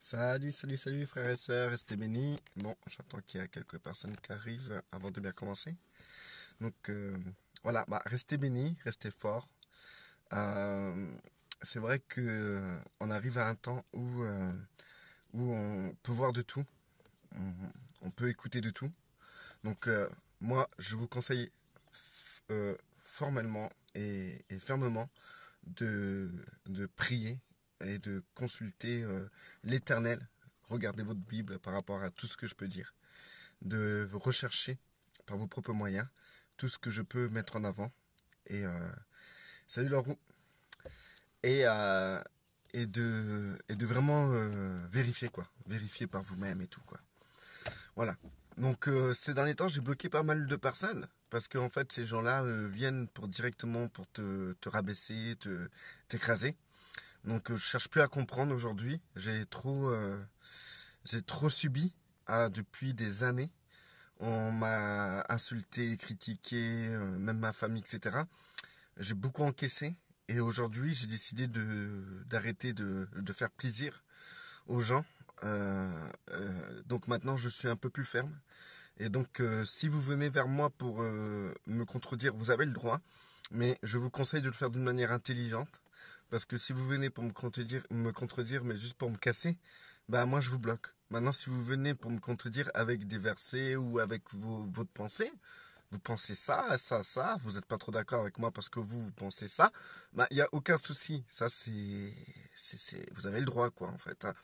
Salut, salut, salut frères et sœurs, restez bénis. Bon, j'entends qu'il y a quelques personnes qui arrivent avant de bien commencer. Donc voilà, restez bénis, restez forts. Euh, c'est vrai que on arrive à un temps où on peut voir de tout, on, on peut écouter de tout. Donc moi, je vous conseille formellement et fermement de, de prier et de consulter l'Éternel. Regardez votre Bible par rapport à tout ce que je peux dire. De rechercher par vos propres moyens tout ce que je peux mettre en avant. Et salut Laurou. Et, euh, et de vraiment vérifier quoi. Vérifier par vous-même et tout quoi. Voilà. Donc ces derniers temps, j'ai bloqué pas mal de personnes parce qu'en fait, ces gens-là viennent directement pour te rabaisser, t'écraser. Donc je cherche plus à comprendre aujourd'hui. J'ai trop subi depuis des années. On m'a insulté, critiqué, même ma famille, etc. J'ai beaucoup encaissé et aujourd'hui j'ai décidé d'arrêter de faire plaisir aux gens. Donc maintenant je suis un peu plus ferme. Et donc si vous venez vers moi pour me contredire, vous avez le droit. Mais je vous conseille de le faire d'une manière intelligente. Parce que si vous venez pour me contredire, mais juste pour me casser, bah moi je vous bloque. Maintenant, si vous venez pour me contredire avec des versets ou avec votre pensée, vous pensez ça, ça, ça, vous n'êtes pas trop d'accord avec moi parce que vous pensez ça, bah il n'y a aucun souci. Ça, vous avez le droit, quoi, en fait, hein.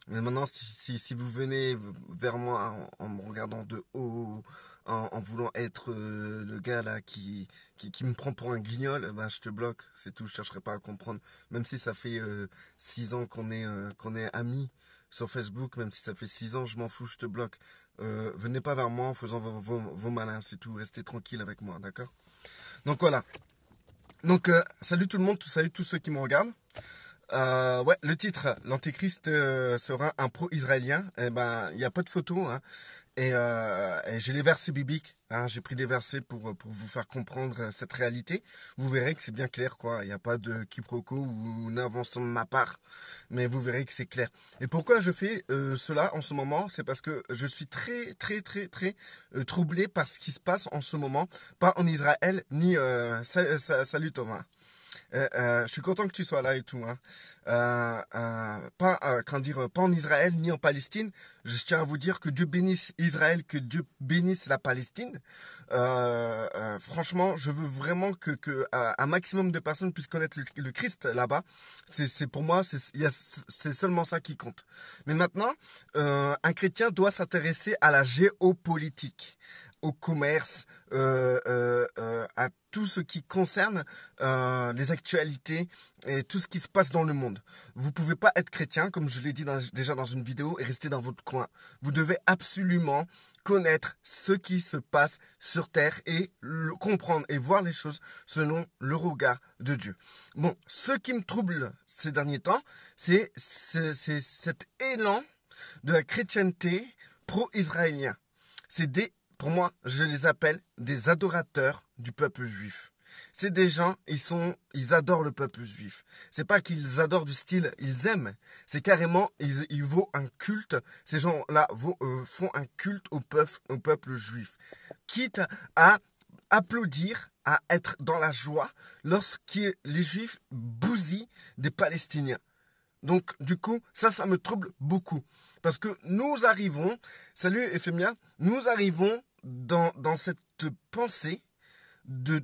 Mais maintenant, si vous venez vers moi en me regardant de haut, en voulant être le gars là qui me prend pour un guignol, bah, je te bloque. C'est tout, je chercherai pas à comprendre. Même si ça fait 6 ans qu'on est amis sur Facebook, même si ça fait 6 ans, je m'en fous, je te bloque. Venez pas vers moi en faisant vos malins, c'est tout. Restez tranquille avec moi, d'accord? Donc voilà. Donc salut tout le monde, salut tous ceux qui me regardent. Ouais, le titre, l'Antéchrist sera un pro-israélien. Eh ben, il n'y a pas de photo, hein. Et j'ai les versets bibliques, hein. J'ai pris des versets pour vous faire comprendre cette réalité. Vous verrez que c'est bien clair, quoi. Il n'y a pas de quiproquo ou n'avançons de ma part. Mais vous verrez que c'est clair. Et pourquoi je fais cela en ce moment? C'est parce que je suis très, très, très, très troublé par ce qui se passe en ce moment. Pas en Israël, ni... salut Thomas. Je suis content que tu sois là et tout, hein. Pas en Israël ni en Palestine. Je tiens à vous dire que Dieu bénisse Israël, que Dieu bénisse la Palestine. Franchement, je veux vraiment que un maximum de personnes puissent connaître le Christ là-bas. C'est pour moi, c'est seulement ça qui compte. Mais maintenant, un chrétien doit s'intéresser à la géopolitique, au commerce, à tout ce qui concerne les actualités et tout ce qui se passe dans le monde. Vous pouvez pas être chrétien, comme je l'ai dit déjà dans une vidéo, et rester dans votre coin. Vous devez absolument connaître ce qui se passe sur Terre et comprendre et voir les choses selon le regard de Dieu. Bon, ce qui me trouble ces derniers temps, c'est cet élan de la chrétienté pro-israélien. Pour moi, je les appelle des adorateurs du peuple juif. C'est des gens, ils adorent le peuple juif. C'est pas qu'ils adorent du style, ils aiment. C'est carrément, ils vont un culte. Ces gens-là font un culte au peuple juif. Quitte à applaudir, à être dans la joie lorsque les juifs bousillent des Palestiniens. Donc, du coup, ça me trouble beaucoup. Parce que nous arrivons, salut Ephémia, nous arrivons dans cette pensée des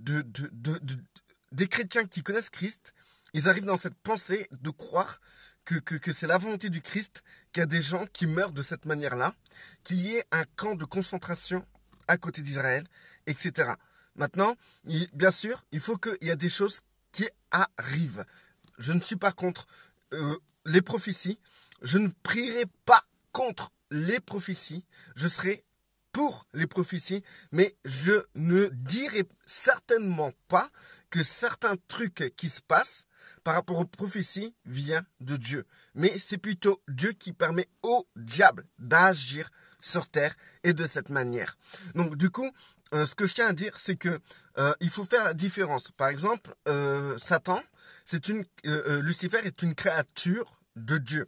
chrétiens qui connaissent Christ. Ils arrivent dans cette pensée de croire que c'est la volonté du Christ, qu'il y a des gens qui meurent de cette manière-là, qu'il y ait un camp de concentration à côté d'Israël, etc. Maintenant, bien sûr, il faut qu'il y ait des choses qui arrivent. Je ne suis pas contre les prophéties. Je ne prierai pas contre les prophéties. Je serai pour les prophéties, mais je ne dirai certainement pas que certains trucs qui se passent par rapport aux prophéties viennent de Dieu. Mais c'est plutôt Dieu qui permet au diable d'agir sur terre et de cette manière. Donc du coup, ce que je tiens à dire, c'est que il faut faire la différence. Par exemple, Satan, Lucifer est une créature de Dieu.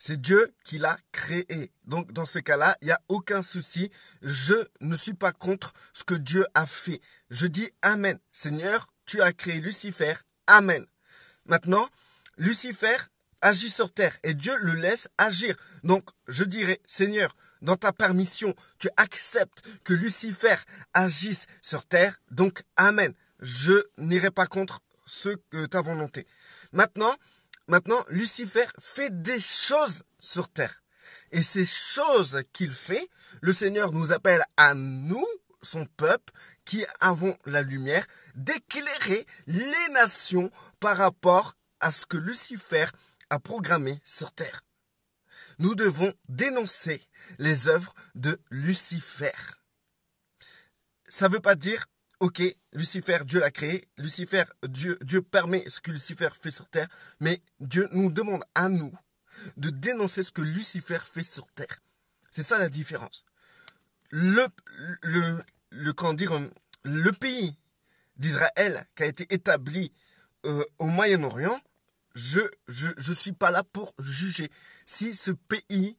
C'est Dieu qui l'a créé. Donc, dans ce cas-là, il n'y a aucun souci. Je ne suis pas contre ce que Dieu a fait. Je dis Amen. Seigneur, tu as créé Lucifer. Amen. Maintenant, Lucifer agit sur terre et Dieu le laisse agir. Donc, je dirais, Seigneur, dans ta permission, tu acceptes que Lucifer agisse sur terre. Donc, Amen. Je n'irai pas contre ta volonté. Maintenant, Lucifer fait des choses sur terre. Et ces choses qu'il fait, le Seigneur nous appelle à nous, son peuple, qui avons la lumière, d'éclairer les nations par rapport à ce que Lucifer a programmé sur terre. Nous devons dénoncer les œuvres de Lucifer. Ça ne veut pas dire, ok, Lucifer, Dieu l'a créé, Lucifer, Dieu permet ce que Lucifer fait sur terre, mais Dieu nous demande à nous de dénoncer ce que Lucifer fait sur terre. C'est ça la différence. Le pays d'Israël qui a été établi au Moyen-Orient, je suis pas là pour juger si ce pays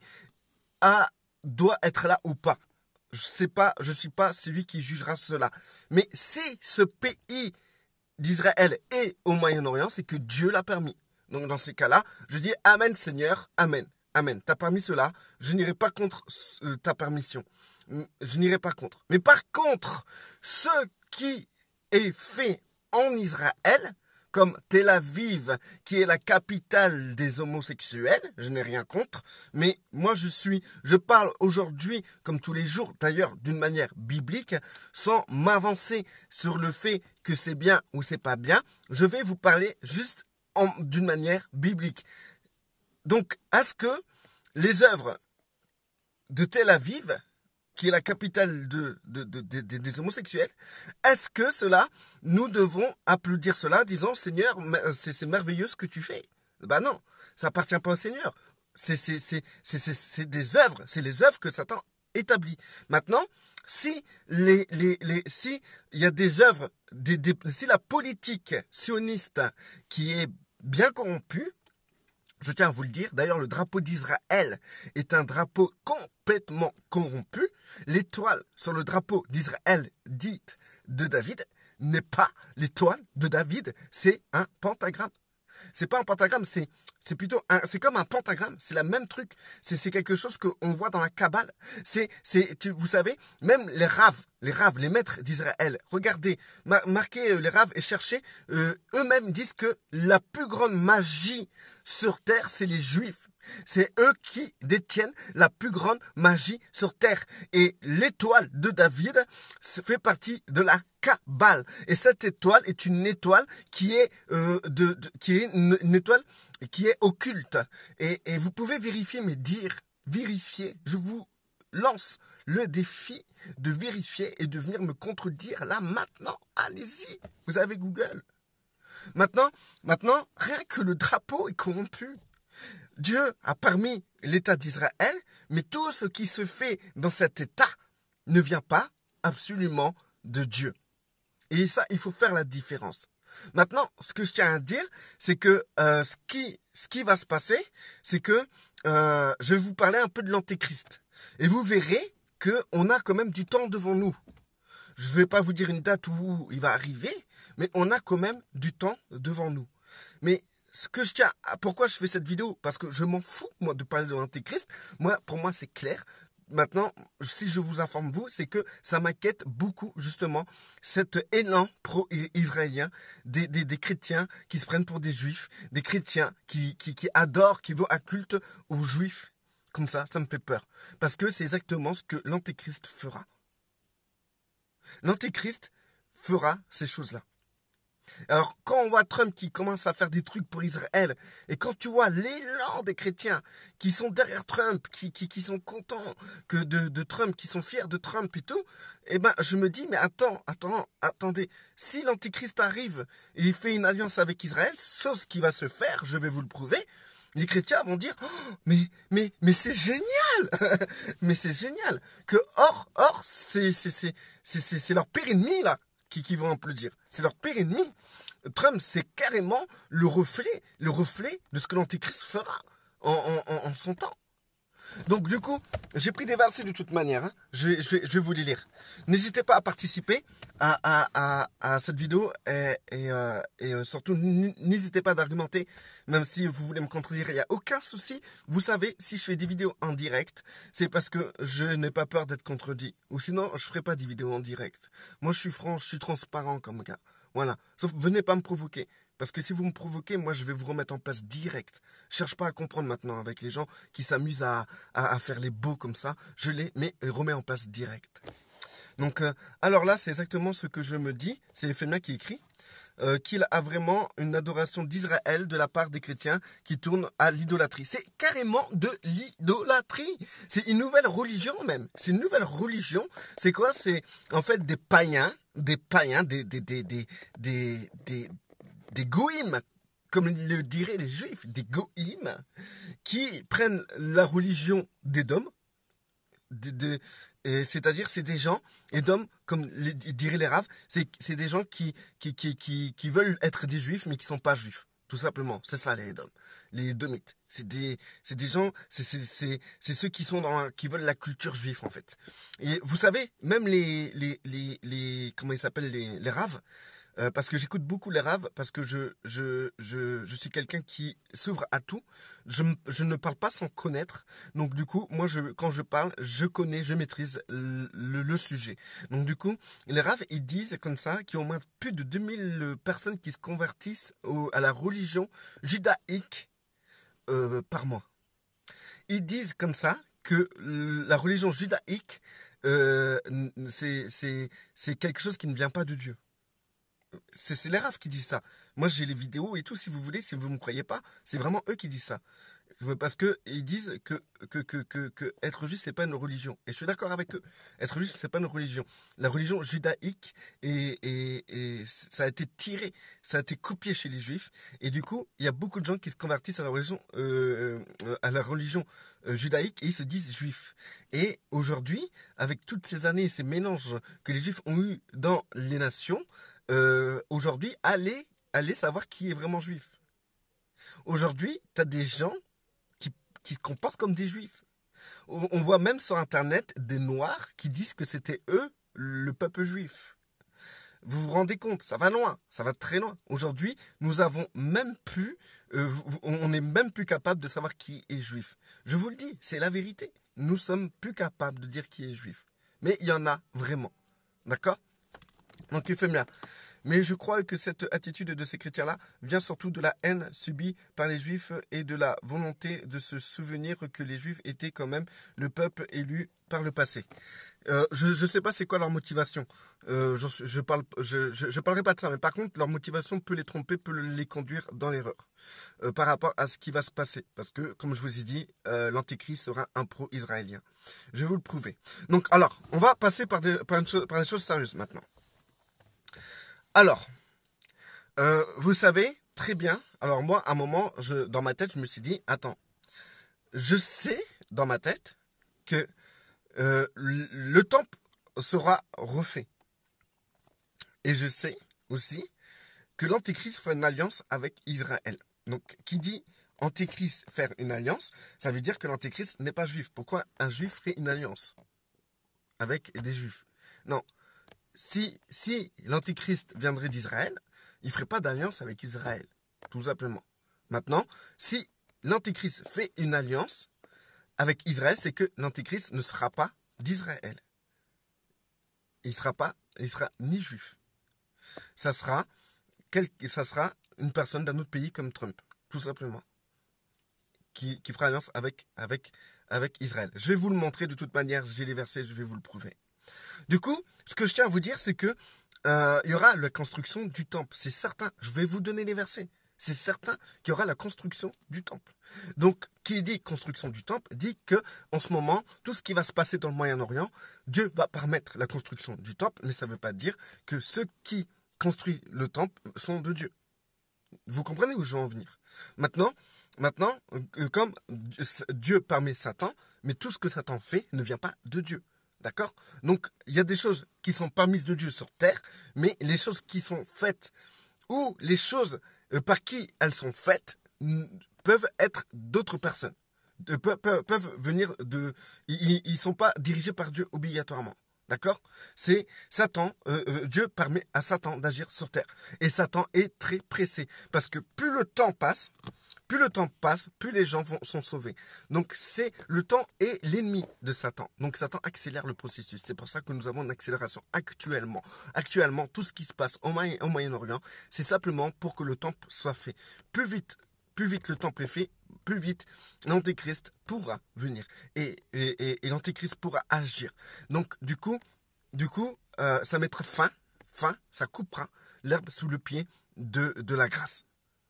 doit être là ou pas. Je suis pas celui qui jugera cela. Mais si ce pays d'Israël est au Moyen-Orient, c'est que Dieu l'a permis. Donc dans ces cas-là, je dis Amen Seigneur, Amen. Amen. Tu as permis cela, je n'irai pas contre ta permission. Je n'irai pas contre. Mais par contre, ce qui est fait en Israël, comme Tel Aviv, qui est la capitale des homosexuels, je n'ai rien contre, mais moi je parle aujourd'hui, comme tous les jours, d'ailleurs d'une manière biblique, sans m'avancer sur le fait que c'est bien ou c'est pas bien, je vais vous parler juste d'une manière biblique. Donc, est-ce que les œuvres de Tel Aviv, qui est la capitale des homosexuels, est-ce que cela, nous devons applaudir cela, disant, Seigneur, c'est merveilleux ce que tu fais? Ben non, ça appartient pas au Seigneur. C'est des œuvres, c'est les œuvres que Satan établit. Maintenant, si il y a des œuvres, si la politique sioniste qui est bien corrompue, je tiens à vous le dire, d'ailleurs le drapeau d'Israël est un drapeau complètement corrompu. L'étoile sur le drapeau d'Israël dite de David n'est pas l'étoile de David, c'est un pentagramme. C'est pas un pentagramme, c'est plutôt c'est comme un pentagramme, c'est le même truc. C'est quelque chose qu'on voit dans la Kabbale. Vous savez, même les raves, les maîtres d'Israël, regardez, marquez les raves et cherchez, eux-mêmes disent que la plus grande magie sur terre, c'est les Juifs. C'est eux qui détiennent la plus grande magie sur terre. Et l'étoile de David fait partie de la Kabbale. Et cette étoile est une étoile qui est une étoile qui est occulte. Et vous pouvez vérifier, vérifier. Je vous lance le défi de vérifier et de venir me contredire là maintenant. Allez-y, vous avez Google. Maintenant, rien que le drapeau est corrompu. Dieu a permis l'État d'Israël, mais tout ce qui se fait dans cet État ne vient pas absolument de Dieu. Et ça, il faut faire la différence. Maintenant, ce que je tiens à dire, c'est que ce qui va se passer, c'est que je vais vous parler un peu de l'Antéchrist. Et vous verrez qu'on a quand même du temps devant nous. Je ne vais pas vous dire une date où il va arriver, mais on a quand même du temps devant nous. Mais pourquoi je fais cette vidéo? Parce que je m'en fous, moi, de parler de l'Antéchrist. Pour moi, c'est clair. Maintenant, si je vous informe, c'est que ça m'inquiète beaucoup, justement, cet élan pro-israélien des chrétiens qui se prennent pour des juifs, des chrétiens qui adorent, qui vont à culte aux juifs. Comme ça me fait peur. Parce que c'est exactement ce que l'Antéchrist fera. L'Antéchrist fera ces choses-là. Alors, quand on voit Trump qui commence à faire des trucs pour Israël, et quand tu vois l'élan des chrétiens qui sont derrière Trump, qui sont contents de Trump, qui sont fiers de Trump et tout, eh ben, je me dis, mais attendez, si l'Antéchrist arrive et il fait une alliance avec Israël, chose qui va se faire, je vais vous le prouver, les chrétiens vont dire, oh, mais c'est génial, mais c'est génial, que c'est leur pire ennemi, là, qui vont applaudir. C'est leur pire ennemi. Trump, c'est carrément le reflet de ce que l'Antéchrist fera en son temps. Donc du coup, j'ai pris des versets de toute manière. Hein. Je vais vous les lire. N'hésitez pas à participer à cette vidéo et surtout n'hésitez pas d'argumenter, même si vous voulez me contredire, il n'y a aucun souci. Vous savez, si je fais des vidéos en direct, c'est parce que je n'ai pas peur d'être contredit. Ou sinon, je ne ferai pas des vidéos en direct. Moi, je suis franc, je suis transparent comme gars. Voilà. Sauf, venez pas me provoquer. Parce que si vous me provoquez, moi, je vais vous remettre en place direct. Je cherche pas à comprendre maintenant avec les gens qui s'amusent à faire les beaux comme ça. Je les remets en place direct. Donc, alors là, c'est exactement ce que je me dis. C'est Éphémia qui écrit. Qu'il a vraiment une adoration d'Israël de la part des chrétiens qui tournent à l'idolâtrie. C'est carrément de l'idolâtrie. C'est une nouvelle religion même. C'est une nouvelle religion. C'est quoi? C'est en fait des païens, des goïms, comme le diraient les juifs, des goïms, qui prennent la religion d'Édom, c'est-à-dire c'est des gens, Édom, comme diraient les raves, c'est des gens qui veulent être des juifs, mais qui ne sont pas juifs. Tout simplement, c'est ça les Édom, les Édomites. C'est des gens, c'est ceux qui sont qui veulent la culture juive en fait. Et vous savez, même comment ils s'appellent, les raves, parce que j'écoute beaucoup les raves, parce que je suis quelqu'un qui s'ouvre à tout. Je ne parle pas sans connaître. Donc du coup, moi, quand je parle, je connais, je maîtrise le sujet. Donc du coup, les raves, ils disent comme ça qu'il y a au moins plus de 2000 personnes qui se convertissent à la religion judaïque par mois. Ils disent comme ça que la religion judaïque, c'est quelque chose qui ne vient pas de Dieu. C'est les raves qui disent ça. Moi, j'ai les vidéos et tout, si vous voulez, si vous ne me croyez pas, c'est vraiment eux qui disent ça. Parce qu'ils disent que être juif, c'est pas une religion. Et je suis d'accord avec eux. Être juif, c'est pas une religion. La religion judaïque, et ça a été tiré, ça a été copié chez les juifs. Et du coup, il y a beaucoup de gens qui se convertissent à la religion judaïque et ils se disent juifs. Et aujourd'hui, avec toutes ces années, ces mélanges que les juifs ont eu dans les nations, aujourd'hui, allez savoir qui est vraiment juif. Aujourd'hui, tu as des gens qui se comportent comme des juifs. On voit même sur Internet des noirs qui disent que c'était eux, le peuple juif. Vous vous rendez compte, ça va loin, ça va très loin. Aujourd'hui, nous avons même plus, on n'est même plus capable de savoir qui est juif. Je vous le dis, c'est la vérité. Nous sommes plus capables de dire qui est juif. Mais il y en a vraiment. D'accord? Donc il fait bien. Mais je crois que cette attitude de ces chrétiens-là vient surtout de la haine subie par les juifs et de la volonté de se souvenir que les juifs étaient quand même le peuple élu par le passé. Je ne sais pas c'est quoi leur motivation. Je parlerai pas de ça, mais par contre, leur motivation peut les tromper, peut les conduire dans l'erreur par rapport à ce qui va se passer. Parce que, comme je vous ai dit, l'antéchrist sera un pro-israélien. Je vais vous le prouver. Donc, alors, on va passer par des choses sérieuses maintenant. Alors, vous savez très bien, alors moi, à un moment, dans ma tête, je me suis dit, attends, je sais dans ma tête que le temple sera refait. Et je sais aussi que l'Antéchrist fera une alliance avec Israël. Donc, qui dit Antéchrist faire une alliance, ça veut dire que l'Antéchrist n'est pas juif. Pourquoi un juif ferait une alliance avec des juifs? Non. Si l'Antéchrist viendrait d'Israël, il ne ferait pas d'alliance avec Israël, tout simplement. Maintenant, si l'Antéchrist fait une alliance avec Israël, c'est que l'Antéchrist ne sera pas d'Israël. Il sera ni juif. Ça sera une personne d'un autre pays comme Trump, tout simplement, qui fera alliance avec Israël. Je vais vous le montrer de toute manière, j'ai les versets, je vais vous le prouver. Du coup, ce que je tiens à vous dire, c'est que il y aura la construction du temple. C'est certain. Je vais vous donner les versets. C'est certain qu'il y aura la construction du temple. Donc, qui dit construction du temple, dit que en ce moment, tout ce qui va se passer dans le Moyen-Orient, Dieu va permettre la construction du temple, mais ça ne veut pas dire que ceux qui construisent le temple sont de Dieu. Vous comprenez où je veux en venir? Maintenant, comme Dieu permet Satan, mais tout ce que Satan fait ne vient pas de Dieu. D'accord? Donc, il y a des choses qui sont permises de Dieu sur terre, mais les choses qui sont faites, ou les choses par qui elles sont faites, peuvent être d'autres personnes. Peuvent venir de... Ils sont pas dirigés par Dieu obligatoirement. D'accord? C'est Satan, Dieu permet à Satan d'agir sur terre. Et Satan est très pressé. Parce que plus le temps passe, plus les gens sont sauvés. Donc c'est le temps est l'ennemi de Satan. Donc Satan accélère le processus. C'est pour ça que nous avons une accélération actuellement. Actuellement, tout ce qui se passe au Moyen-Orient, c'est simplement pour que le temple soit fait. Plus vite le temple est fait, plus vite l'Antéchrist pourra venir. Et l'Antéchrist pourra agir. Donc du coup, ça mettra fin, ça coupera l'herbe sous le pied de la grâce.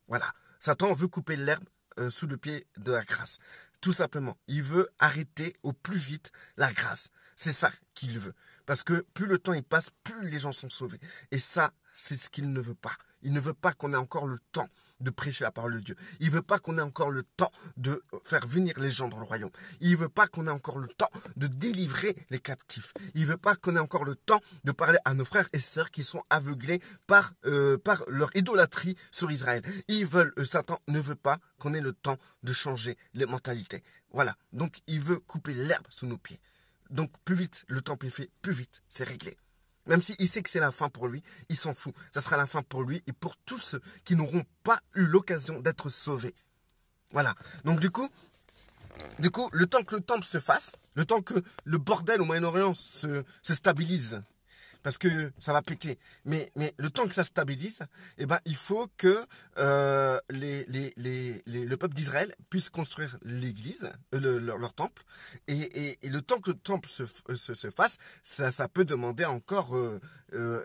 Voilà. Satan veut couper l'herbe sous le pied de la grâce. Tout simplement. Il veut arrêter au plus vite la grâce. C'est ça qu'il veut. Parce que plus le temps il passe, plus les gens sont sauvés. Et ça, c'est ce qu'il ne veut pas. Il ne veut pas qu'on ait encore le temps de prêcher la parole de Dieu. Il ne veut pas qu'on ait encore le temps de faire venir les gens dans le royaume. Il ne veut pas qu'on ait encore le temps de délivrer les captifs. Il ne veut pas qu'on ait encore le temps de parler à nos frères et sœurs qui sont aveuglés par leur idolâtrie sur Israël. Satan ne veut pas qu'on ait le temps de changer les mentalités. Voilà. Donc, il veut couper l'herbe sous nos pieds. Donc, plus vite le temple est fait, plus vite c'est réglé. Même s'il sait que c'est la fin pour lui, il s'en fout. Ça sera la fin pour lui et pour tous ceux qui n'auront pas eu l'occasion d'être sauvés. Voilà. Donc du coup, le temps que le temple se fasse, le temps que le bordel au Moyen-Orient se stabilise, parce que ça va péter. Mais le temps que ça stabilise, eh ben, il faut que le peuple d'Israël puisse construire l'église, leur temple. Et le temps que le temple se fasse, ça peut demander encore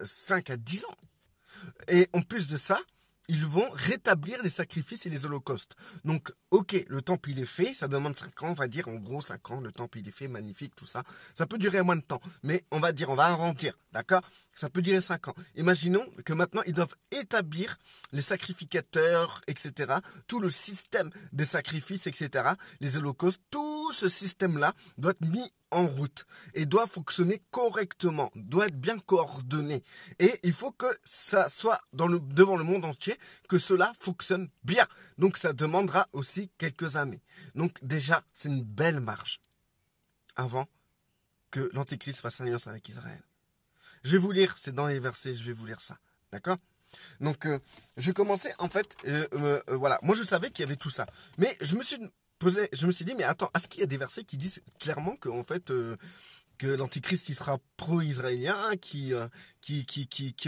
5 à 10 ans. Et en plus de ça, ils vont rétablir les sacrifices et les holocaustes. Donc, ok, le temple il est fait, ça demande 5 ans, on va dire en gros 5 ans, le temple il est fait, magnifique, tout ça. Ça peut durer moins de temps, mais on va arrondir, d'accord? Ça peut durer 5 ans. Imaginons que maintenant ils doivent établir les sacrificateurs, etc. Tout le système des sacrifices, etc. Les holocaustes, tout ce système-là doit être mis en route et doit fonctionner correctement, doit être bien coordonné. Et il faut que ça soit devant le monde entier, que cela fonctionne bien. Donc ça demandera aussi quelques années. Donc déjà, c'est une belle marge avant que l'Antéchrist fasse alliance avec Israël. Je vais vous lire, c'est dans les versets, je vais vous lire ça. D'accord? Donc, j'ai commencé, en fait, voilà. Moi, je savais qu'il y avait tout ça. Mais je me suis dit, mais attends, est-ce qu'il y a des versets qui disent clairement que, en fait, que l'Antichrist il sera pro-israélien, qui aura qui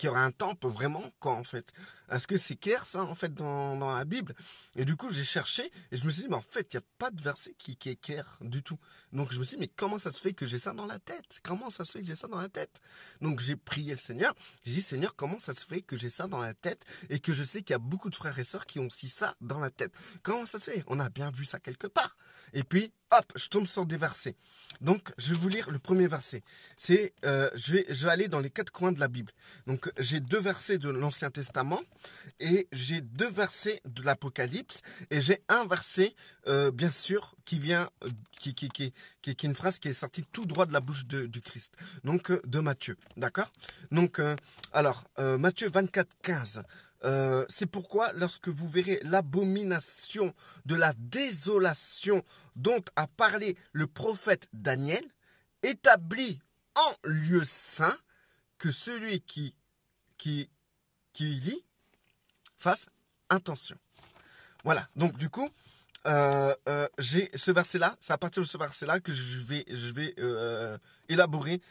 aura un temple vraiment, quoi, en fait. Est-ce que c'est clair ça, en fait, dans la Bible? Et du coup, j'ai cherché et je me suis dit, mais en fait, il n'y a pas de verset qui est clair du tout. Donc je me suis dit, mais comment ça se fait que j'ai ça dans la tête? Comment ça se fait que j'ai ça dans la tête? Donc j'ai prié le Seigneur. J'ai dit, Seigneur, comment ça se fait que j'ai ça dans la tête et que je sais qu'il y a beaucoup de frères et sœurs qui ont aussi ça dans la tête? Comment ça se fait? On a bien vu ça quelque part. Et puis, hop, je tombe sur des versets. Donc, je vais vous lire le premier verset. C'est, je vais aller dans les 4 coins de la Bible. Donc, j'ai 2 versets de l'Ancien Testament et j'ai 2 versets de l'Apocalypse et j'ai un verset, bien sûr, qui vient, qui est une phrase qui est sortie tout droit de la bouche du Christ. Donc, de Matthieu, d'accord? Donc, Matthieu 24, 15. C'est pourquoi lorsque vous verrez l'abomination de la désolation dont a parlé le prophète Daniel, établi en lieu saint, que celui qui lit fasse attention. Voilà, donc du coup, j'ai ce verset-là, c'est à partir de ce verset-là que je vais élaborer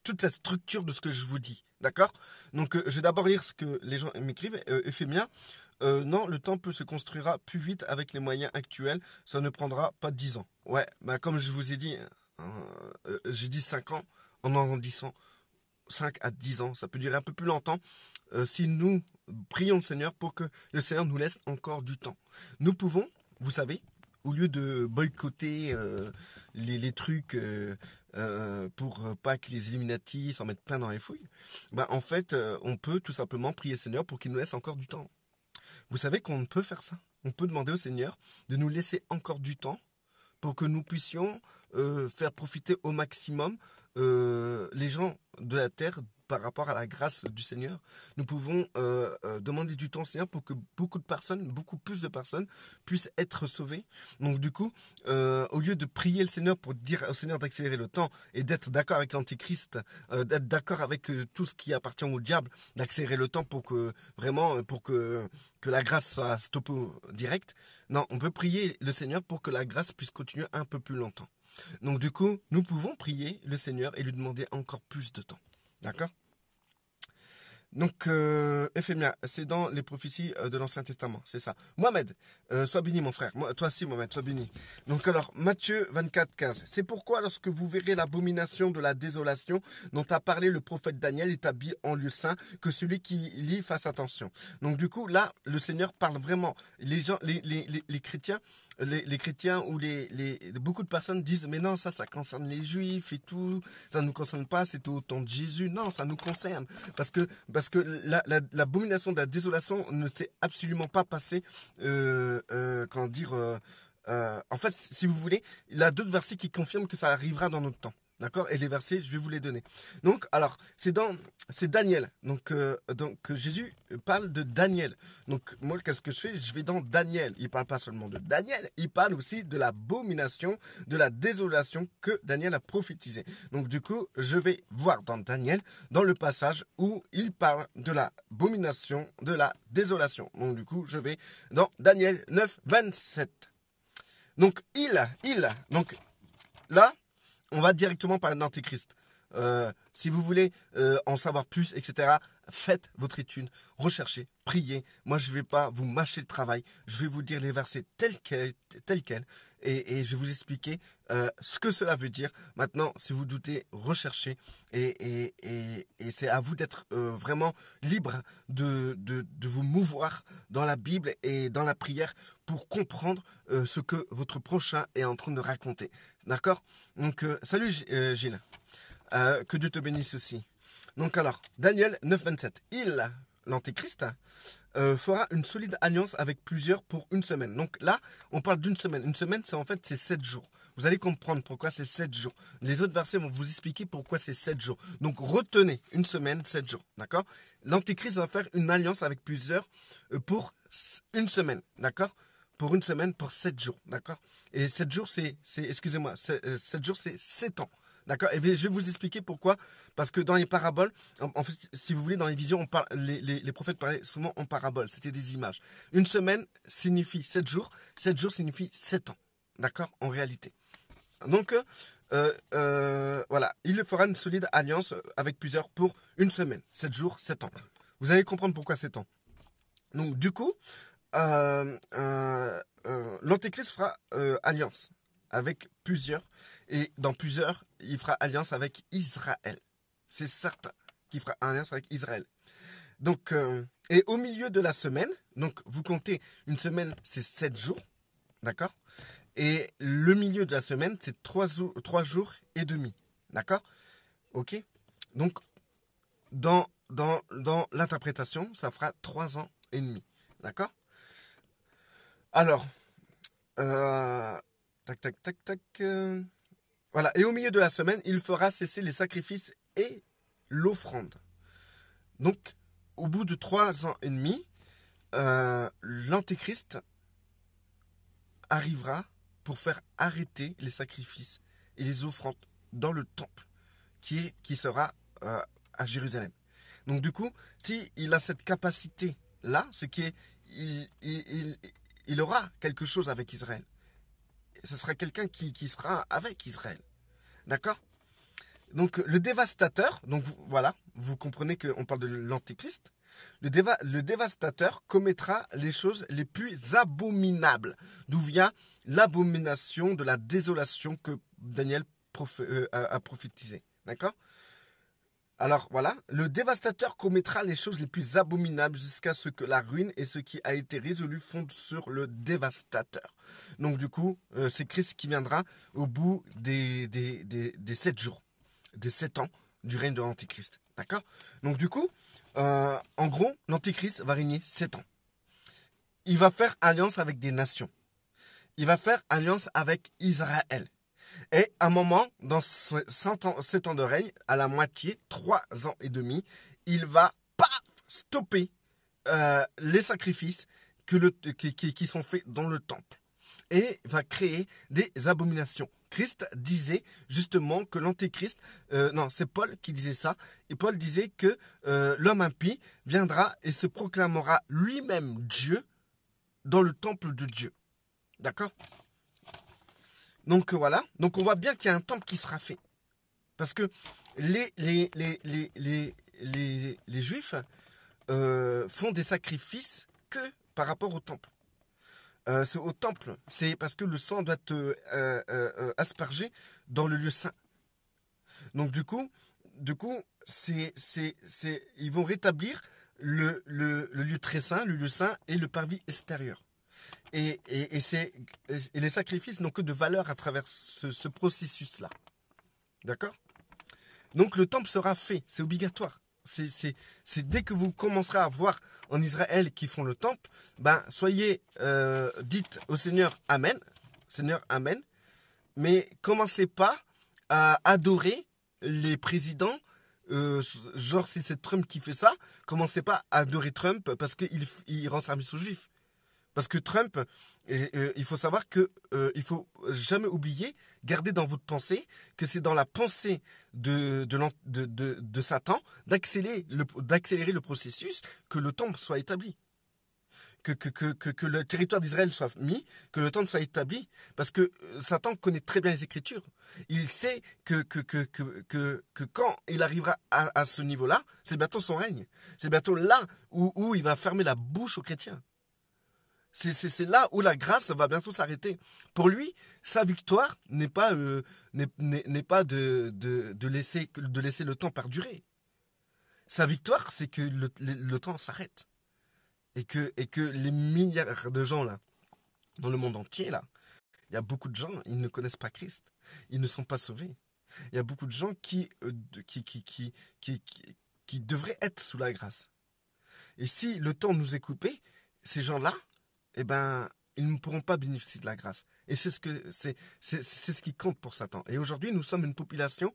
toute cette structure de ce que je vous dis. D'accord? Donc, je vais d'abord lire ce que les gens m'écrivent. Éphémien, non, le temple se construira plus vite avec les moyens actuels. Ça ne prendra pas 10 ans. Ouais, bah, comme je vous ai dit, j'ai dit 5 ans en arrondissant. 5 à 10 ans, ça peut durer un peu plus longtemps si nous prions le Seigneur pour que le Seigneur nous laisse encore du temps. Nous pouvons, vous savez, au lieu de boycotter les trucs pour pas que les Illuminati s'en mettent plein dans les fouilles, bah, en fait, on peut tout simplement prier le Seigneur pour qu'il nous laisse encore du temps. Vous savez qu'on peut faire ça. On peut demander au Seigneur de nous laisser encore du temps pour que nous puissions faire profiter au maximum les gens de la terre par rapport à la grâce du Seigneur, nous pouvons demander du temps au Seigneur pour que beaucoup plus de personnes puissent être sauvées. Donc du coup, au lieu de prier le Seigneur pour dire au Seigneur d'accélérer le temps et d'être d'accord avec l'Antichrist, d'être d'accord avec tout ce qui appartient au diable, d'accélérer le temps pour que vraiment, pour que la grâce soit stoppée direct. Non, on peut prier le Seigneur pour que la grâce puisse continuer un peu plus longtemps. Donc du coup, nous pouvons prier le Seigneur et lui demander encore plus de temps. D'accord ? Donc, Éphémia, c'est dans les prophéties de l'Ancien Testament, c'est ça. Mohamed, sois béni mon frère. Toi aussi Mohamed, sois béni. Donc alors, Matthieu 24, 15. C'est pourquoi lorsque vous verrez l'abomination de la désolation dont a parlé le prophète Daniel établi en lieu saint, que celui qui lit fasse attention. Donc du coup, là, le Seigneur parle vraiment. Les gens, les chrétiens, les chrétiens ou beaucoup de personnes disent mais non, ça concerne les juifs et tout, ça ne nous concerne pas, c'était au temps de Jésus. Non, ça nous concerne parce que l'abomination de la désolation ne s'est absolument pas passée en fait, si vous voulez, il y a d'autres versets qui confirment que ça arrivera dans notre temps. D'accord? Et les versets, je vais vous les donner. Donc, alors, c'est Daniel. Donc, Jésus parle de Daniel. Donc, moi, qu'est-ce que je fais? Je vais dans Daniel. Il ne parle pas seulement de Daniel, il parle aussi de l'abomination, de la désolation que Daniel a prophétisé. Donc, du coup, je vais voir dans Daniel, dans le passage où il parle de l'abomination, de la désolation. Donc, du coup, je vais dans Daniel 9, 27. Donc, donc, là, on va directement parler de l'Antéchrist. Si vous voulez en savoir plus, etc., faites votre étude, recherchez, priez. Moi, je ne vais pas vous mâcher le travail. Je vais vous dire les versets tels quels, et je vais vous expliquer ce que cela veut dire. Maintenant, si vous doutez, recherchez. Et c'est à vous d'être vraiment libre de vous mouvoir dans la Bible et dans la prière pour comprendre ce que votre prochain est en train de raconter. D'accord? Donc, salut Gilles. Que Dieu te bénisse aussi. Donc alors, Daniel 9, 27. L'Antéchrist, fera une solide alliance avec plusieurs pour une semaine. Donc là, on parle d'une semaine. Une semaine, c'est 7 jours. Vous allez comprendre pourquoi c'est 7 jours. Les autres versets vont vous expliquer pourquoi c'est 7 jours. Donc retenez une semaine, 7 jours. D'accord? L'Antéchrist va faire une alliance avec plusieurs pour une semaine. D'accord? Pour une semaine, pour 7 jours. D'accord? Et 7 jours, excusez-moi, 7 jours, c'est 7 ans. D'accord? Et je vais vous expliquer pourquoi. Parce que dans les paraboles, en fait, si vous voulez, dans les visions, les prophètes parlaient souvent en paraboles. C'était des images. Une semaine signifie 7 jours. 7 jours signifie 7 ans. D'accord? En réalité. Donc, voilà. Il fera une solide alliance avec plusieurs pour une semaine. 7 jours, 7 ans. Vous allez comprendre pourquoi 7 ans. Donc, du coup, l'Antéchrist fera alliance avec plusieurs, et dans plusieurs, il fera alliance avec Israël. C'est certain qu'il fera alliance avec Israël. Donc, et au milieu de la semaine, donc vous comptez une semaine, c'est 7 jours, d'accord? Et le milieu de la semaine, c'est 3 jours et demi, d'accord? Ok? Donc, dans l'interprétation, ça fera 3 ans et demi, d'accord? Alors, voilà. Et au milieu de la semaine, il fera cesser les sacrifices et l'offrande. Donc, au bout de 3 ans et demi, l'Antéchrist arrivera pour faire arrêter les sacrifices et les offrandes dans le temple qui sera à Jérusalem. Donc, du coup, s'il a cette capacité-là, c'est qu'il aura quelque chose avec Israël. Ce sera quelqu'un qui sera avec Israël. D'accord? Donc, le dévastateur, donc voilà, vous comprenez qu'on parle de l'Antéchrist. Le dévastateur commettra les choses les plus abominables, d'où vient l'abomination de la désolation que Daniel a prophétisé. D'accord? Alors voilà, le dévastateur commettra les choses les plus abominables jusqu'à ce que la ruine et ce qui a été résolu fondent sur le dévastateur. Donc du coup, c'est Christ qui viendra au bout des 7 jours, des 7 ans du règne de l'Antéchrist. D'accord? Donc du coup, en gros, l'Antéchrist va régner 7 ans. Il va faire alliance avec des nations. Il va faire alliance avec Israël. Et à un moment, dans 7 ans de règne, à la moitié, 3 ans et demi, il va, paf, stopper les sacrifices qui sont faits dans le temple. Et va créer des abominations. Christ disait justement que l'antéchrist, non, c'est Paul qui disait ça, et Paul disait que l'homme impie viendra et se proclamera lui-même Dieu dans le temple de Dieu. D'accord? Donc voilà, donc on voit bien qu'il y a un temple qui sera fait. Parce que les Juifs font des sacrifices que par rapport au temple. C'est au temple, c'est parce que le sang doit être aspergé dans le lieu saint. Donc du coup ils vont rétablir le lieu très saint, le lieu saint et le parvis extérieur. Et les sacrifices n'ont que de valeur à travers ce processus-là. D'accord? Donc le temple sera fait, c'est obligatoire. C'est dès que vous commencerez à voir en Israël qui font le temple, ben soyez dites au Seigneur Amen, Seigneur Amen, mais commencez pas à adorer les présidents, genre si c'est Trump qui fait ça, commencez pas à adorer Trump parce qu'il rend service aux Juifs. Parce que Trump, il faut savoir que il faut jamais oublier, garder dans votre pensée que c'est dans la pensée de Satan d'accélérer le processus que le temple soit établi. Que le territoire d'Israël soit mis, que le temple soit établi. Parce que Satan connaît très bien les Écritures. Il sait que quand il arrivera à ce niveau-là, c'est bientôt son règne. C'est bientôt là où il va fermer la bouche aux chrétiens. C'est là où la grâce va bientôt s'arrêter. Pour lui, sa victoire n'est pas, de laisser le temps perdurer. Sa victoire, c'est que le temps s'arrête. Et que les milliards de gens là, dans le monde entier là, il y a beaucoup de gens, ils ne connaissent pas Christ. Ils ne sont pas sauvés. Il y a beaucoup de gens qui devraient être sous la grâce. Et si le temps nous est coupé, ces gens-là, eh ben, ils ne pourront pas bénéficier de la grâce. Et c'est ce qui compte pour Satan. Et aujourd'hui, nous sommes une population,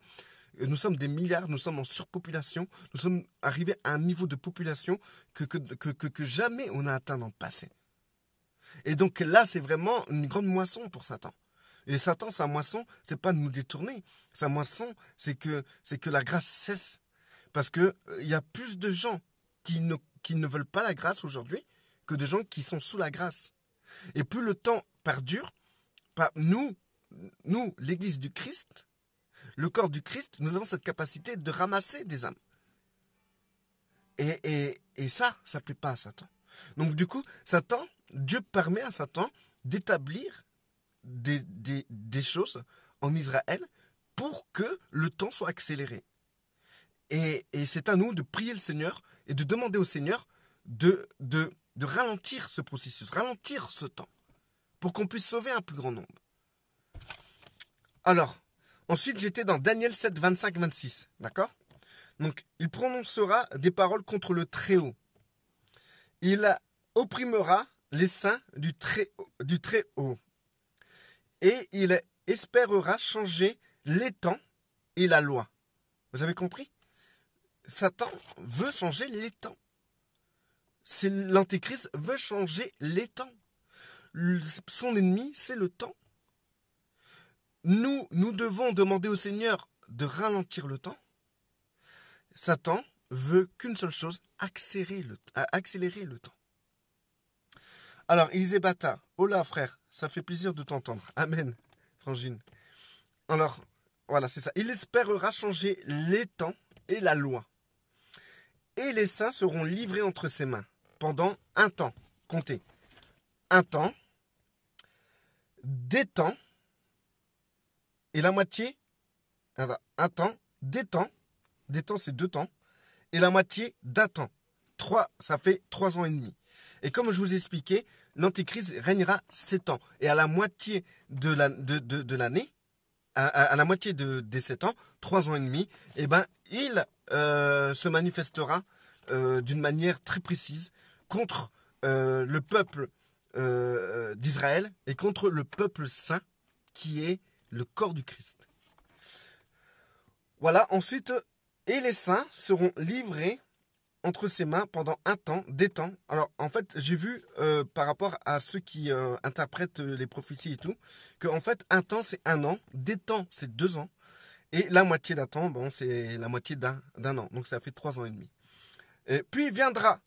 nous sommes des milliards, nous sommes en surpopulation, nous sommes arrivés à un niveau de population que jamais on a atteint dans le passé. Et donc là, c'est vraiment une grande moisson pour Satan. Et Satan, sa moisson, c'est pas de nous détourner. Sa moisson, c'est que la grâce cesse. Parce que il y a plus de gens qui ne veulent pas la grâce aujourd'hui que de gens qui sont sous la grâce. Et plus le temps perdure, nous, l'Église du Christ, le corps du Christ, nous avons cette capacité de ramasser des âmes. Et ça ne plaît pas à Satan. Donc du coup, Dieu permet à Satan d'établir des choses en Israël pour que le temps soit accéléré. Et c'est à nous de prier le Seigneur et de demander au Seigneur de ralentir ce processus, ralentir ce temps, pour qu'on puisse sauver un plus grand nombre. Alors, ensuite j'étais dans Daniel 7, 25, 26, d'accord? Donc, il prononcera des paroles contre le Très-Haut. Il opprimera les saints du Très-Haut. Et il espérera changer les temps et la loi. Vous avez compris? Satan veut changer les temps. L'antéchrist veut changer les temps. Son ennemi, c'est le temps. Nous devons demander au Seigneur de ralentir le temps. Satan veut qu'une seule chose, accélérer le temps. Alors, Elisabetta, hola frère, ça fait plaisir de t'entendre. Amen, Frangine. Alors, voilà, c'est ça. Il espérera changer les temps et la loi. Et les saints seront livrés entre ses mains pendant un temps. Comptez. Un temps, des temps, et la moitié, un temps, des temps c'est 2 temps, et la moitié d'un temps. 3, ça fait 3 ans et demi. Et comme je vous ai expliqué, l'Antéchrist régnera 7 ans. Et à la moitié de l'année, à la moitié des 7 ans, 3 ans et demi, eh ben, il se manifestera d'une manière très précise contre le peuple d'Israël et contre le peuple saint qui est le corps du Christ. Voilà, ensuite, et les saints seront livrés entre ses mains pendant un temps, des temps. Alors, en fait, j'ai vu, par rapport à ceux qui interprètent les prophéties et tout, que en fait, un temps, c'est un an, des temps, c'est 2 ans, et la moitié d'un temps, bon, c'est la moitié d'un an. Donc, ça fait 3 ans et demi. Et puis viendra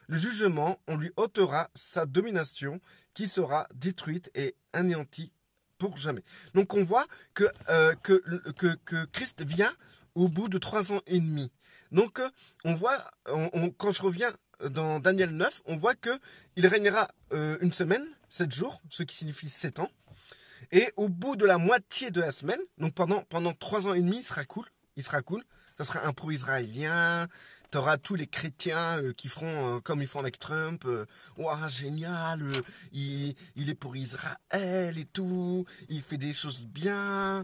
le jugement, on lui ôtera sa domination qui sera détruite et anéantie pour jamais. Donc on voit que Christ vient au bout de 3 ans et demi. Donc on voit, quand je reviens dans Daniel 9, on voit qu'il régnera une semaine, 7 jours, ce qui signifie 7 ans. Et au bout de la moitié de la semaine, donc pendant 3 ans et demi, il sera cool. Ça sera un pro-israélien. Tu auras tous les chrétiens qui feront comme ils font avec Trump. Ouah, génial, il est pour Israël et tout. Il fait des choses bien.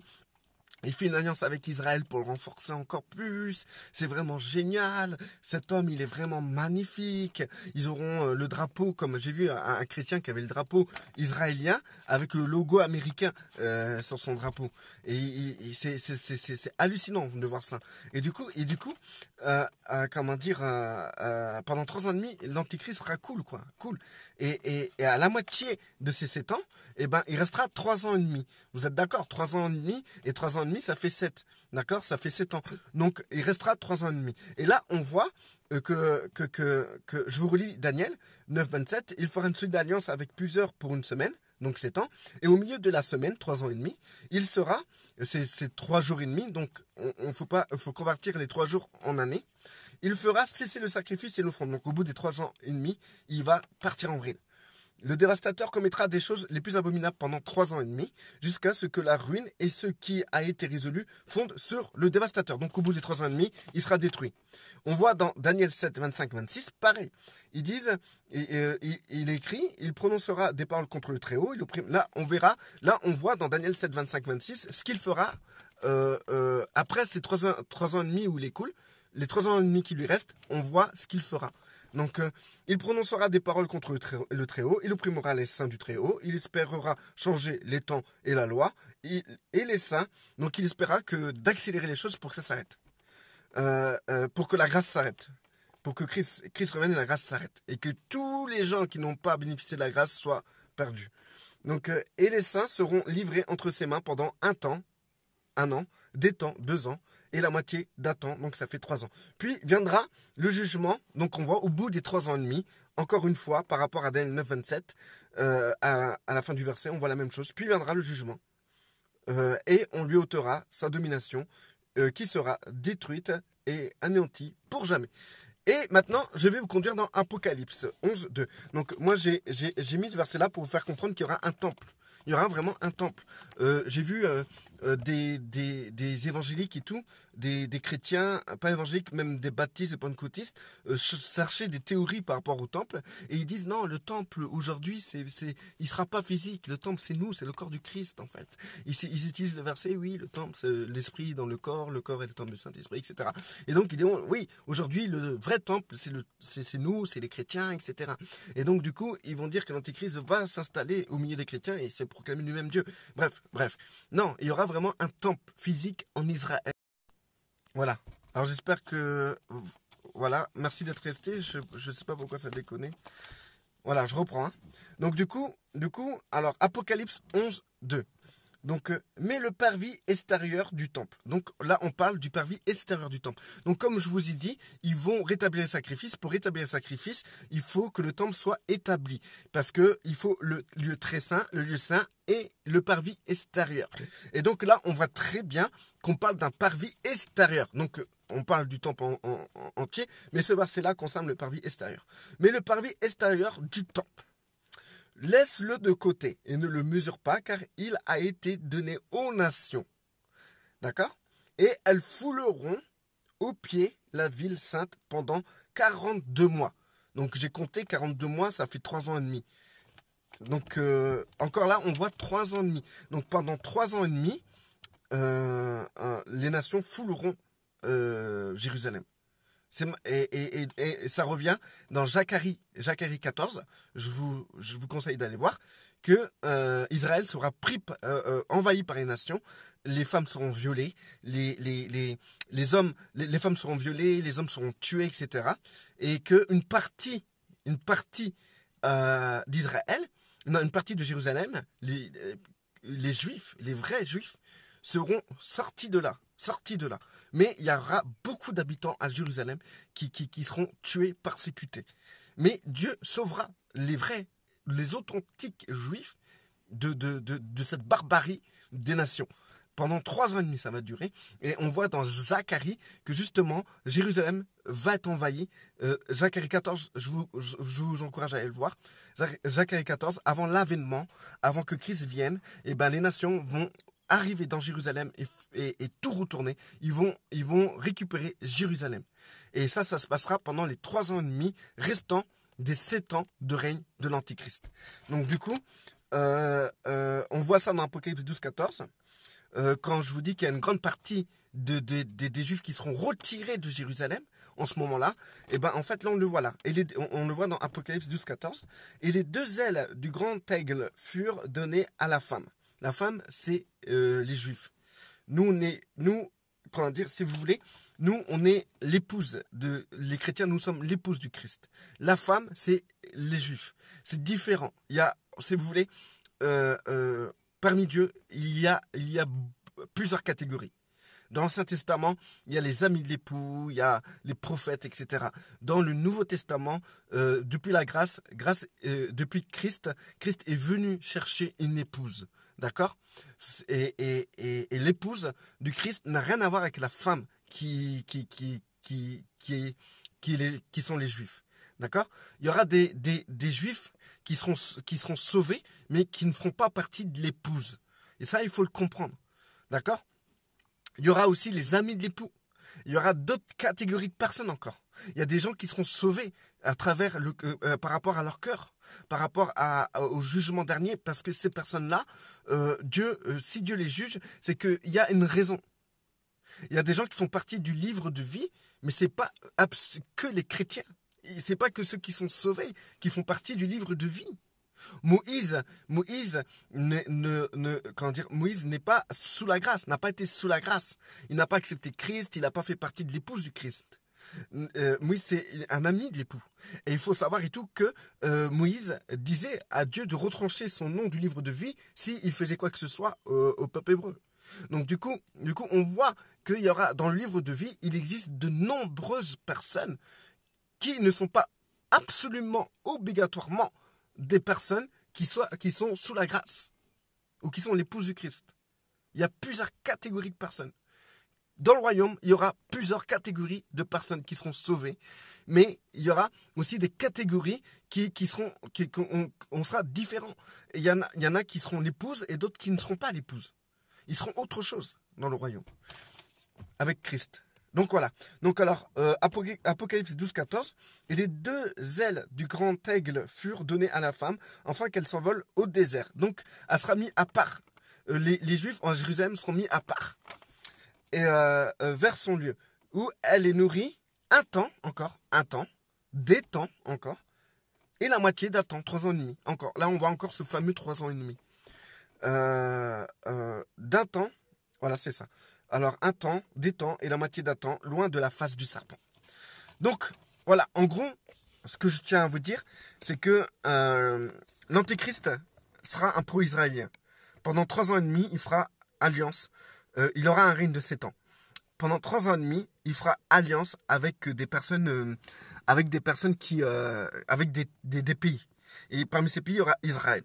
Il fait une alliance avec Israël pour le renforcer encore plus. C'est vraiment génial. Cet homme, il est vraiment magnifique. Ils auront le drapeau, comme j'ai vu un chrétien qui avait le drapeau israélien avec le logo américain sur son drapeau. Et c'est hallucinant de voir ça. Et du coup, comment dire, pendant 3 ans et demi, l'Antichrist sera cool, quoi. Cool. Et à la moitié de ces 7 ans, eh ben, il restera 3 ans et demi. Vous êtes d'accord? 3 ans et demi et 3 ans et demi, ça fait 7. D'accord? Ça fait 7 ans. Donc, il restera 3 ans et demi. Et là, on voit que je vous relis Daniel 9, 27. Il fera une suite d'alliance avec plusieurs pour une semaine, donc 7 ans. Et au milieu de la semaine, 3 ans et demi, il sera, c'est 3 jours et demi, donc faut convertir les 3 jours en années. Il fera cesser le sacrifice et l'offrande. Donc, au bout des 3 ans et demi, il va partir en vrille. Le dévastateur commettra des choses les plus abominables pendant 3 ans et demi, jusqu'à ce que la ruine et ce qui a été résolu fondent sur le dévastateur. Donc au bout des 3 ans et demi, il sera détruit. On voit dans Daniel 7, 25, 26, pareil. Ils disent, il écrit, il prononcera des paroles contre le Très-Haut. Là, on verra, là, on voit dans Daniel 7, 25, 26, ce qu'il fera après ces 3 ans et demi où il est cool. Les 3 ans et demi qui lui restent, on voit ce qu'il fera. Donc, il prononcera des paroles contre le Très-Haut, il opprimera les saints du Très-Haut, il espérera changer les temps et la loi, et les saints, donc il espérera d'accélérer les choses pour que ça s'arrête, pour que la grâce s'arrête, pour que Christ revienne et la grâce s'arrête, et que tous les gens qui n'ont pas bénéficié de la grâce soient perdus. Donc, et les saints seront livrés entre ses mains pendant un an, des temps, 2 ans, et la moitié d'un temps, donc ça fait 3 ans. Puis viendra le jugement, donc on voit au bout des 3 ans et demi, encore une fois, par rapport à Daniel 9, 27, à la fin du verset, on voit la même chose. Puis viendra le jugement, et on lui ôtera sa domination, qui sera détruite et anéantie pour jamais. Et maintenant, je vais vous conduire dans Apocalypse 11, 2. Donc moi, j'ai mis ce verset-là pour vous faire comprendre qu'il y aura un temple. Il y aura vraiment un temple. J'ai vu des évangéliques et tout, des chrétiens, pas évangéliques, même des baptistes, des pentecôtistes, chercher des théories par rapport au temple. Et ils disent non, le temple aujourd'hui, il sera pas physique. Le temple, c'est nous, c'est le corps du Christ en fait. Ils utilisent le verset, oui, le temple, c'est l'esprit dans le corps est le temple du Saint-Esprit, etc. Et donc ils disent oui, aujourd'hui, le vrai temple, c'est nous, c'est les chrétiens, etc. Et donc du coup, ils vont dire que l'Antéchrist va s'installer au milieu des chrétiens et se proclamer lui-même Dieu. Bref. Non, il y aura vraiment un temple physique en Israël. Voilà. Alors j'espère que... Voilà, merci d'être resté. Je ne sais pas pourquoi ça déconne. Voilà, je reprends. Hein. Donc du coup, alors Apocalypse 11, 2. Donc, mais le parvis extérieur du temple. Donc là, on parle du parvis extérieur du temple. Donc comme je vous ai dit, ils vont rétablir le sacrifice. Pour rétablir le sacrifice, il faut que le temple soit établi. Parce qu'il faut le lieu très saint, le lieu saint et le parvis extérieur. Et donc là, on voit très bien qu'on parle d'un parvis extérieur. Donc on parle du temple entier, mais ce verset-là concerne le parvis extérieur. Mais le parvis extérieur du temple. Laisse-le de côté et ne le mesure pas car il a été donné aux nations. D'accord? Et elles fouleront au pied la ville sainte pendant 42 mois. Donc j'ai compté 42 mois, ça fait 3 ans et demi. Donc encore là, on voit 3 ans et demi. Donc pendant 3 ans et demi, les nations fouleront Jérusalem. Et ça revient dans Zacharie 14. Je vous conseille d'aller voir que Israël sera envahi par les nations. Les femmes seront violées, les hommes, les femmes seront violées, les hommes seront tués, etc. Et qu'une partie d'Israël, non, une partie de Jérusalem, les Juifs, les vrais Juifs, seront sortis de là. Mais il y aura beaucoup d'habitants à Jérusalem qui seront tués, persécutés. Mais Dieu sauvera les authentiques Juifs de cette barbarie des nations. Pendant 3 ans et demi, ça va durer. Et on voit dans Zacharie que justement, Jérusalem va être envahie. Zacharie 14, je vous encourage à aller le voir. Zacharie 14, avant l'avènement, avant que Christ vienne, et ben, les nations vont arriver dans Jérusalem et tout retourner. Ils vont récupérer Jérusalem. Et ça se passera pendant les 3 ans et demi restants des 7 ans de règne de l'Antichrist. Donc du coup, on voit ça dans Apocalypse 12, 14. Quand je vous dis qu'il y a une grande partie des Juifs qui seront retirés de Jérusalem en ce moment-là, et ben en fait là on le voit là. On le voit dans Apocalypse 12, 14. Et les 2 ailes du grand aigle furent données à la femme. La femme, c'est les Juifs. Comment dire, si vous voulez, nous, on est l'épouse les chrétiens, nous sommes l'épouse du Christ. La femme, c'est les Juifs. C'est différent. Il y a, si vous voulez, parmi Dieu, il y a plusieurs catégories. Dans l'Ancien Testament, il y a les amis de l'époux, il y a les prophètes, etc. Dans le Nouveau Testament, depuis la grâce, depuis Christ est venu chercher une épouse. D'accord? Et l'épouse du Christ n'a rien à voir avec la femme qui sont les Juifs. D'accord? Il y aura des Juifs qui seront sauvés, mais qui ne feront pas partie de l'épouse. Et ça, il faut le comprendre. D'accord? Il y aura aussi les amis de l'époux. Il y aura d'autres catégories de personnes encore. Il y a des gens qui seront sauvés à travers par rapport à leur cœur, par rapport au jugement dernier, parce que ces personnes-là, si Dieu les juge, c'est qu'il y a une raison. Il y a des gens qui font partie du livre de vie, mais c'est pas que les chrétiens. C'est pas que ceux qui sont sauvés qui font partie du livre de vie. Moïse n'est pas sous la grâce, n'a pas été sous la grâce. Il n'a pas accepté Christ, il n'a pas fait partie de l'épouse du Christ. Moïse, c'est un ami de l'époux. Et il faut savoir et tout que Moïse disait à Dieu de retrancher son nom du livre de vie s'il faisait quoi que ce soit au peuple hébreu. Donc du coup, on voit qu'il y aura dans le livre de vie, il existe de nombreuses personnes qui ne sont pas absolument obligatoirement des personnes qui sont sous la grâce ou qui sont l'épouse du Christ. Il y a plusieurs catégories de personnes. Dans le royaume, il y aura plusieurs catégories de personnes qui seront sauvées, mais il y aura aussi des catégories on sera différents. Il y en a qui seront l'épouse et d'autres qui ne seront pas l'épouse. Ils seront autre chose dans le royaume, avec Christ. Donc voilà. Donc alors, Apocalypse 12, 14. Et les 2 ailes du grand aigle furent données à la femme, afin qu'elle s'envole au désert. Donc, elle sera mise à part. Les Juifs en Jérusalem seront mis à part. Et vers son lieu, où elle est nourrie un temps, des temps encore, et la moitié d'un temps, 3 ans et demi. Encore. Là, on voit encore ce fameux 3 ans et demi. D'un temps, voilà, c'est ça. Alors, un temps, des temps et la moitié d'un temps, loin de la face du serpent. Donc, voilà, en gros, ce que je tiens à vous dire, c'est que l'Antéchrist sera un pro-israélien. Pendant 3 ans et demi, il fera alliance. Il aura un règne de 7 ans. Pendant 3 ans et demi, il fera alliance avec des personnes, avec des pays. Et parmi ces pays, il y aura Israël.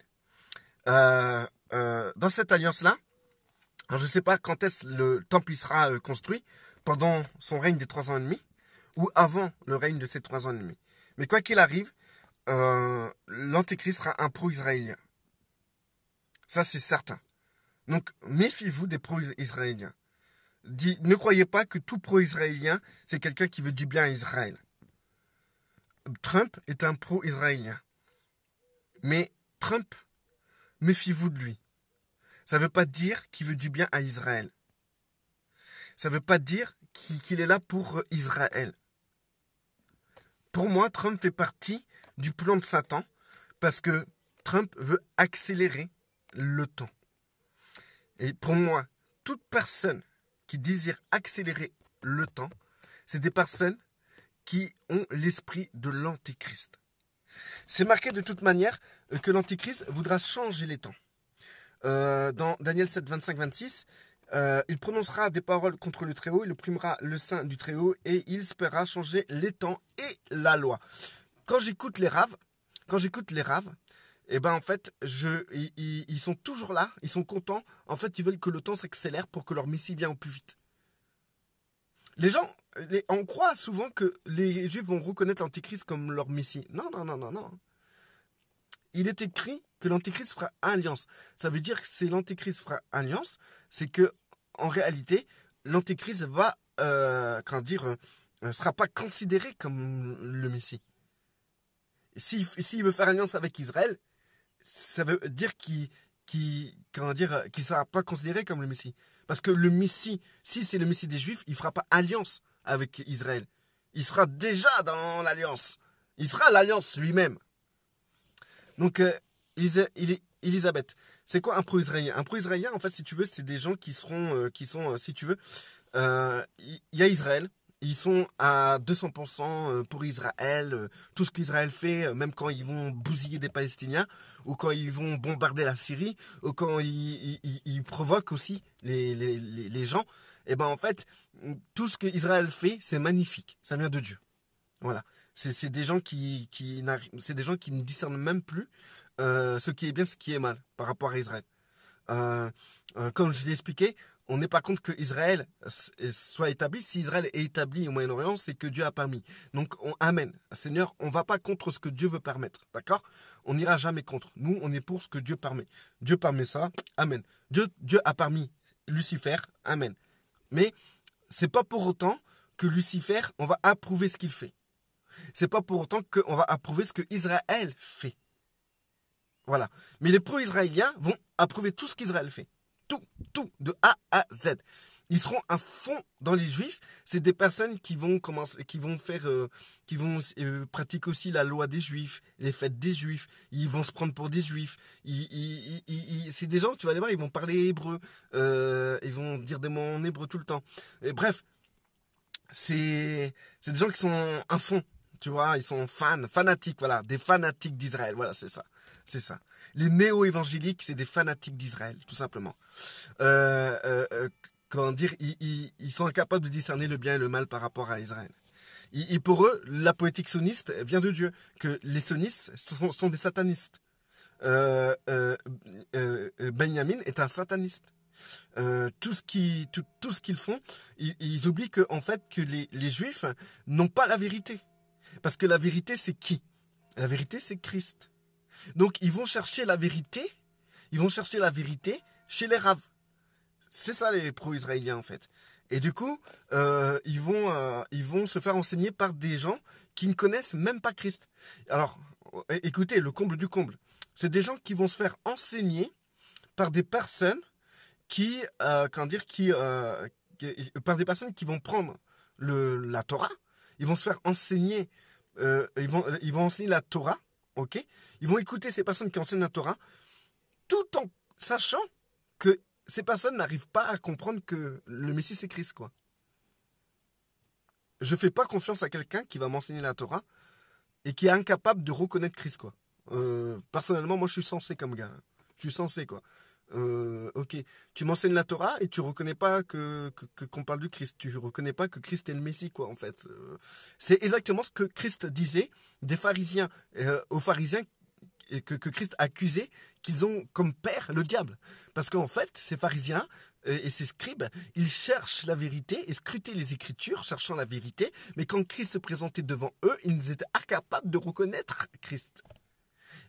Dans cette alliance-là, alors je ne sais pas quand est-ce le temple sera construit, pendant son règne des 3 ans et demi, ou avant le règne de ces 3 ans et demi. Mais quoi qu'il arrive, l'Antéchrist sera un pro-israélien. Ça, c'est certain. Donc, méfiez-vous des pro-israéliens. Ne croyez pas que tout pro-israélien, c'est quelqu'un qui veut du bien à Israël. Trump est un pro-israélien. Mais Trump, méfiez-vous de lui. Ça ne veut pas dire qu'il veut du bien à Israël. Ça ne veut pas dire qu'il est là pour Israël. Pour moi, Trump fait partie du plan de Satan parce que Trump veut accélérer le temps. Et pour moi, toute personne qui désire accélérer le temps, c'est des personnes qui ont l'esprit de l'antéchrist. C'est marqué de toute manière que l'antéchrist voudra changer les temps. Dans Daniel 7, 25-26, il prononcera des paroles contre le Très-Haut, il opprimera le sein du Très-Haut et il espérera changer les temps et la loi. Quand j'écoute les raves, eh ben en fait, ils sont toujours là, ils sont contents. En fait, ils veulent que le temps s'accélère pour que leur Messie vienne au plus vite. Les gens, on croit souvent que les Juifs vont reconnaître l'Antéchrist comme leur Messie. Non, non, non, non, non. Il est écrit que l'Antéchrist fera alliance. Ça veut dire que si l'Antéchrist fera alliance, c'est que en réalité, l'Antéchrist va, sera pas considéré comme le Messie. S'il veut faire alliance avec Israël, ça veut dire qu'il ne sera pas considéré comme le Messie. Parce que le Messie, si c'est le Messie des Juifs, il ne fera pas alliance avec Israël. Il sera déjà dans l'alliance. Il sera l'alliance lui-même. Donc, Elisabeth, c'est quoi un pro-israélien? Un pro-israélien, en fait, si tu veux, c'est des gens qui sont, si tu veux, il y a Israël. Ils sont à 200% pour Israël. Tout ce qu'Israël fait, même quand ils vont bousiller des Palestiniens, ou quand ils vont bombarder la Syrie, ou quand ils provoquent aussi les gens, et ben en fait, tout ce qu'Israël fait, c'est magnifique. Ça vient de Dieu. Voilà. C'est des gens c'est des gens qui ne discernent même plus ce qui est bien, ce qui est mal par rapport à Israël. Comme je l'ai expliqué, on n'est pas contre que Israël soit établi. Si Israël est établi au Moyen-Orient, c'est que Dieu a permis. Donc, amen. Seigneur, on ne va pas contre ce que Dieu veut permettre. D'accord? On n'ira jamais contre. Nous, on est pour ce que Dieu permet. Dieu permet ça. Amen. Dieu a permis Lucifer. Amen. Mais c'est pas pour autant que Lucifer, on va approuver ce qu'il fait. C'est pas pour autant qu'on va approuver ce que Israël fait. Voilà. Mais les pro-israéliens vont approuver tout ce qu'Israël fait. Tout, de A à Z. Ils seront à fond dans les juifs. C'est des personnes qui vont pratiquer aussi la loi des juifs, les fêtes des juifs. Ils vont se prendre pour des juifs. C'est des gens, tu vas les voir, ils vont parler hébreu. Ils vont dire des mots en hébreu tout le temps. Et bref, c'est des gens qui sont à fond. Tu vois, ils sont fanatiques, voilà, des fanatiques d'Israël. Voilà, c'est ça. C'est ça. Les néo-évangéliques, c'est des fanatiques d'Israël, tout simplement. Comment dire, ils sont incapables de discerner le bien et le mal par rapport à Israël. Et pour eux, la politique sioniste vient de Dieu, que les sionistes sont des satanistes. Benjamin est un sataniste. Tout ce qu'ils font, ils oublient que, en fait, que les Juifs n'ont pas la vérité. Parce que la vérité, c'est qui? La vérité, c'est Christ. Donc, ils vont chercher la vérité chez les raves. C'est ça, les pro-israéliens, en fait. Et du coup, ils vont se faire enseigner par des gens qui ne connaissent même pas Christ. Alors, écoutez, le comble du comble. C'est des gens qui vont se faire enseigner par des personnes par des personnes qui vont prendre la Torah. Ils vont se faire enseigner, ils vont enseigner la Torah, ok? Ils vont écouter ces personnes qui enseignent la Torah, tout en sachant que ces personnes n'arrivent pas à comprendre que le Messie c'est Christ, quoi. Je fais pas confiance à quelqu'un qui va m'enseigner la Torah et qui est incapable de reconnaître Christ, quoi. Personnellement, moi je suis censé comme gars. Je suis censé, quoi. Ok, tu m'enseignes la Torah et tu reconnais pas qu'on parle du Christ. Tu reconnais pas que Christ est le Messie, quoi, en fait. C'est exactement ce que Christ disait des pharisiens, aux pharisiens que Christ accusait qu'ils ont comme père le diable. Parce qu'en fait, ces pharisiens et ces scribes, ils cherchent la vérité et scrutaient les Écritures, cherchant la vérité, mais quand Christ se présentait devant eux, ils étaient incapables de reconnaître Christ.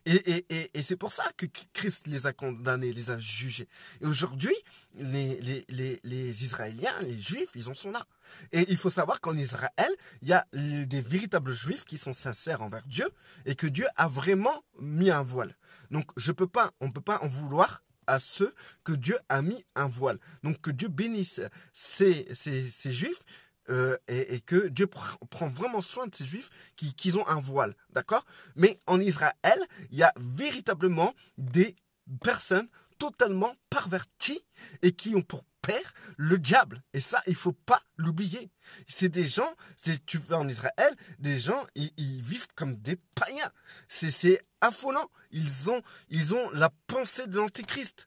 Et c'est pour ça que Christ les a condamnés, les a jugés. Et aujourd'hui, les Israéliens, les Juifs, ils en sont là. Et il faut savoir qu'en Israël, il y a des véritables Juifs qui sont sincères envers Dieu et que Dieu a vraiment mis un voile. Donc on ne peut pas en vouloir à ceux que Dieu a mis un voile. Donc que Dieu bénisse ces Juifs et que Dieu prend vraiment soin de ces juifs qui ont un voile, d'accord? Mais en Israël, il y a véritablement des personnes totalement perverties et qui ont pour père le diable. Et ça, il faut pas l'oublier. C'est des gens, tu vas en Israël, des gens, ils vivent comme des païens. C'est affolant. Ils ont la pensée de l'Antéchrist.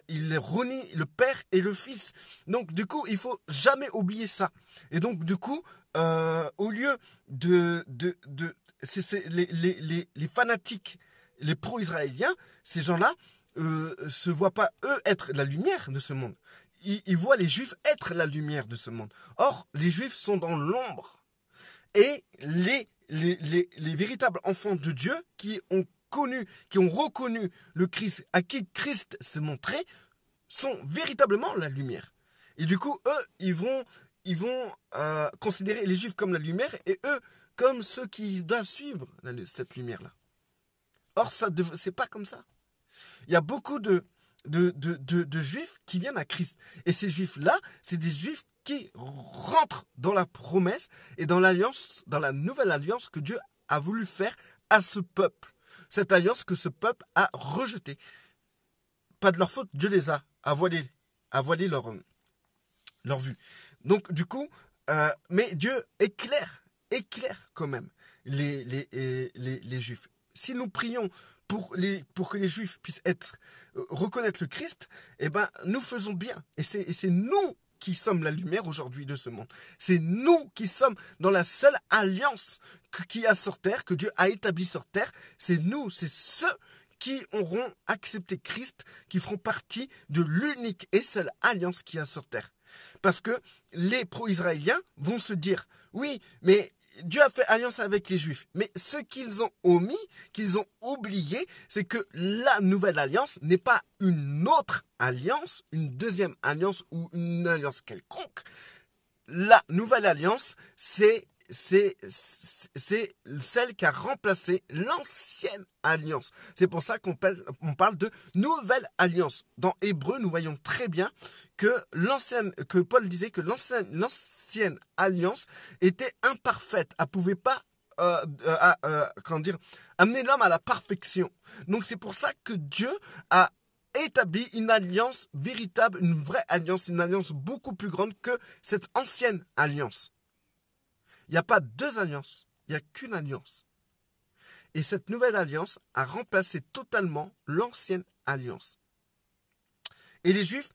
Ils renient le Père et le Fils. Donc, du coup, il faut jamais oublier ça. Et donc, du coup, au lieu les fanatiques, les pro-israéliens, ces gens-là, se voient pas, eux, être la lumière de ce monde. Ils voient les Juifs être la lumière de ce monde. Or, les Juifs sont dans l'ombre. Et les véritables enfants de Dieu qui ont reconnu le Christ, à qui Christ s'est montré, sont véritablement la lumière. Et du coup, eux, ils vont considérer les Juifs comme la lumière et eux comme ceux qui doivent suivre cette lumière-là. Or, c'est pas comme ça. Il y a beaucoup de juifs qui viennent à Christ. Et ces juifs-là, c'est des juifs qui rentrent dans la promesse et dans l'alliance, dans la nouvelle alliance que Dieu a voulu faire à ce peuple. Cette alliance que ce peuple a rejetée. Pas de leur faute, Dieu les a voilé leur vue. Donc, du coup, mais Dieu éclaire quand même les juifs. Si nous prions pour que les Juifs puissent reconnaître le Christ, eh ben, nous faisons bien. Et c'est nous qui sommes la lumière aujourd'hui de ce monde. C'est nous qui sommes dans la seule alliance qu'il y a sur terre, que Dieu a établie sur terre. C'est nous, c'est ceux qui auront accepté Christ, qui feront partie de l'unique et seule alliance qu'il y a sur terre. Parce que les pro-israéliens vont se dire, oui, mais Dieu a fait alliance avec les Juifs. Mais ce qu'ils ont omis, qu'ils ont oublié, c'est que la nouvelle alliance n'est pas une autre alliance, une deuxième alliance ou une alliance quelconque. La nouvelle alliance, c'est celle qui a remplacé l'ancienne alliance. C'est pour ça qu'on parle de nouvelle alliance. Dans Hébreu, nous voyons très bien que Paul disait que l'ancienne alliance était imparfaite. Elle ne pouvait pas amener l'homme à la perfection. Donc c'est pour ça que Dieu a établi une alliance véritable, une vraie alliance, une alliance beaucoup plus grande que cette ancienne alliance. Il n'y a pas deux alliances, il n'y a qu'une alliance. Et cette nouvelle alliance a remplacé totalement l'ancienne alliance. Et les Juifs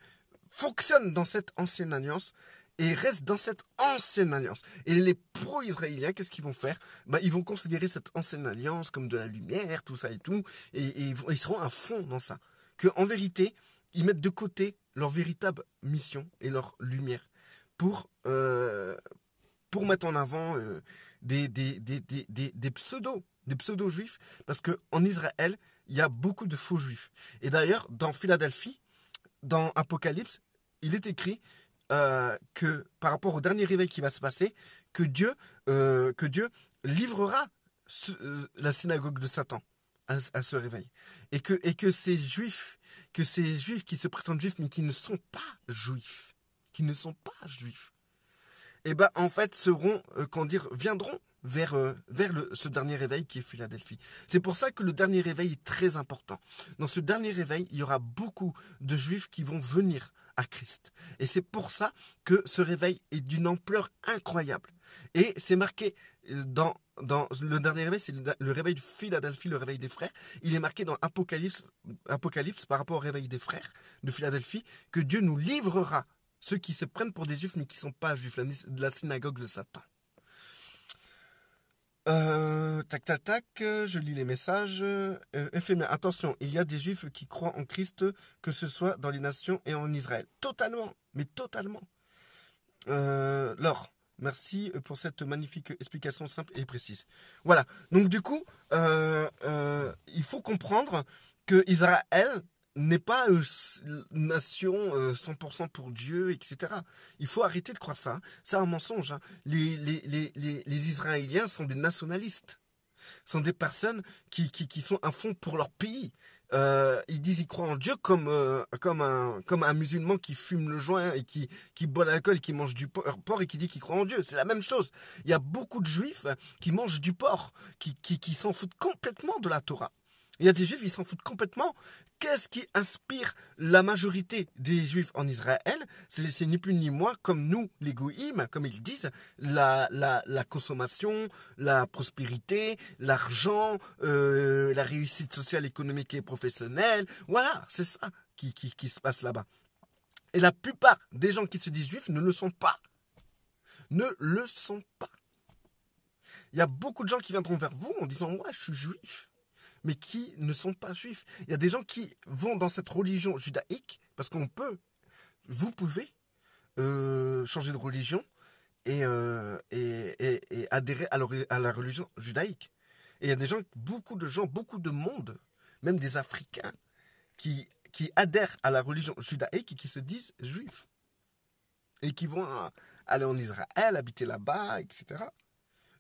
fonctionnent dans cette ancienne alliance et restent dans cette ancienne alliance. Et les pro-israéliens, qu'est-ce qu'ils vont faire? Ils vont considérer cette ancienne alliance comme de la lumière, tout ça et tout, et ils seront à fond dans ça. Qu'en vérité, ils mettent de côté leur véritable mission et leur lumière pour mettre en avant des pseudo-juifs, parce qu'en Israël, il y a beaucoup de faux juifs. Et d'ailleurs, dans Philadelphie, dans Apocalypse, il est écrit que par rapport au dernier réveil qui va se passer, que Dieu livrera la synagogue de Satan à ce réveil. Et que ces juifs qui se prétendent juifs, mais qui ne sont pas juifs, et en fait viendront vers ce dernier réveil qui est Philadelphie. C'est pour ça que le dernier réveil est très important. Dans ce dernier réveil, il y aura beaucoup de Juifs qui vont venir à Christ. Et c'est pour ça que ce réveil est d'une ampleur incroyable. Et c'est marqué dans le dernier réveil, c'est le réveil de Philadelphie, le réveil des frères. Il est marqué dans Apocalypse par rapport au réveil des frères de Philadelphie, que Dieu nous livrera ceux qui se prennent pour des juifs mais qui ne sont pas juifs, la synagogue de Satan. Je lis les messages. Éphémère, attention, il y a des juifs qui croient en Christ, que ce soit dans les nations et en Israël. Totalement, mais totalement. Laure, merci pour cette magnifique explication simple et précise. Voilà, donc du coup, il faut comprendre que Israël n'est pas une nation 100% pour Dieu, etc. Il faut arrêter de croire ça. Hein. C'est un mensonge. Hein. Les Israéliens sont des nationalistes. Sont des personnes qui sont à fond pour leur pays. ils disent qu'ils croient en Dieu comme un musulman qui fume le joint et qui boit l'alcool et qui mange du porc et qui dit qu'il croit en Dieu. C'est la même chose. Il y a beaucoup de juifs qui mangent du porc, qui s'en foutent complètement de la Torah. Il y a des juifs, ils s'en foutent complètement. Qu'est-ce qui inspire la majorité des juifs en Israël? C'est ni plus ni moins, comme nous, les goïms, comme ils disent, la consommation, la prospérité, l'argent, la réussite sociale, économique et professionnelle. Voilà, c'est ça qui se passe là-bas. Et la plupart des gens qui se disent juifs ne le sont pas. Ne le sont pas. Il y a beaucoup de gens qui viendront vers vous en disant « Moi, je suis juif ». Mais qui ne sont pas juifs. Il y a des gens qui vont dans cette religion judaïque, parce vous pouvez changer de religion et adhérer à la religion judaïque. Et il y a des gens, beaucoup de monde, même des Africains, qui adhèrent à la religion judaïque et qui se disent juifs. Et qui vont aller en Israël, habiter là-bas, etc.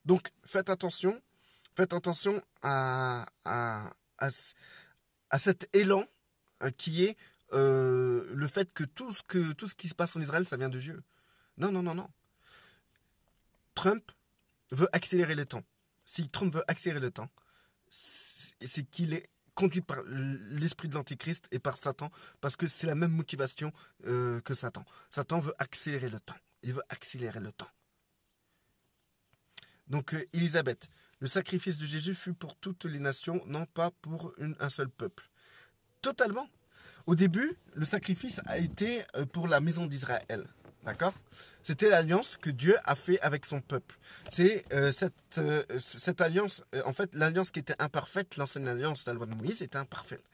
Donc, faites attention à cet élan qui est le fait que tout ce qui se passe en Israël, ça vient de Dieu. Non, non, non, non. Trump veut accélérer le temps. Si Trump veut accélérer le temps, c'est qu'il est conduit par l'esprit de l'Antéchrist et par Satan, parce que c'est la même motivation que Satan. Satan veut accélérer le temps. Il veut accélérer le temps. Donc, Élisabeth, le sacrifice de Jésus fut pour toutes les nations, non pas pour un seul peuple. Totalement. Au début, le sacrifice a été pour la maison d'Israël. D'accord? C'était l'alliance que Dieu a fait avec son peuple. C'est cette alliance, en fait, l'alliance qui était imparfaite, l'ancienne alliance, la loi de Moïse, était imparfaite.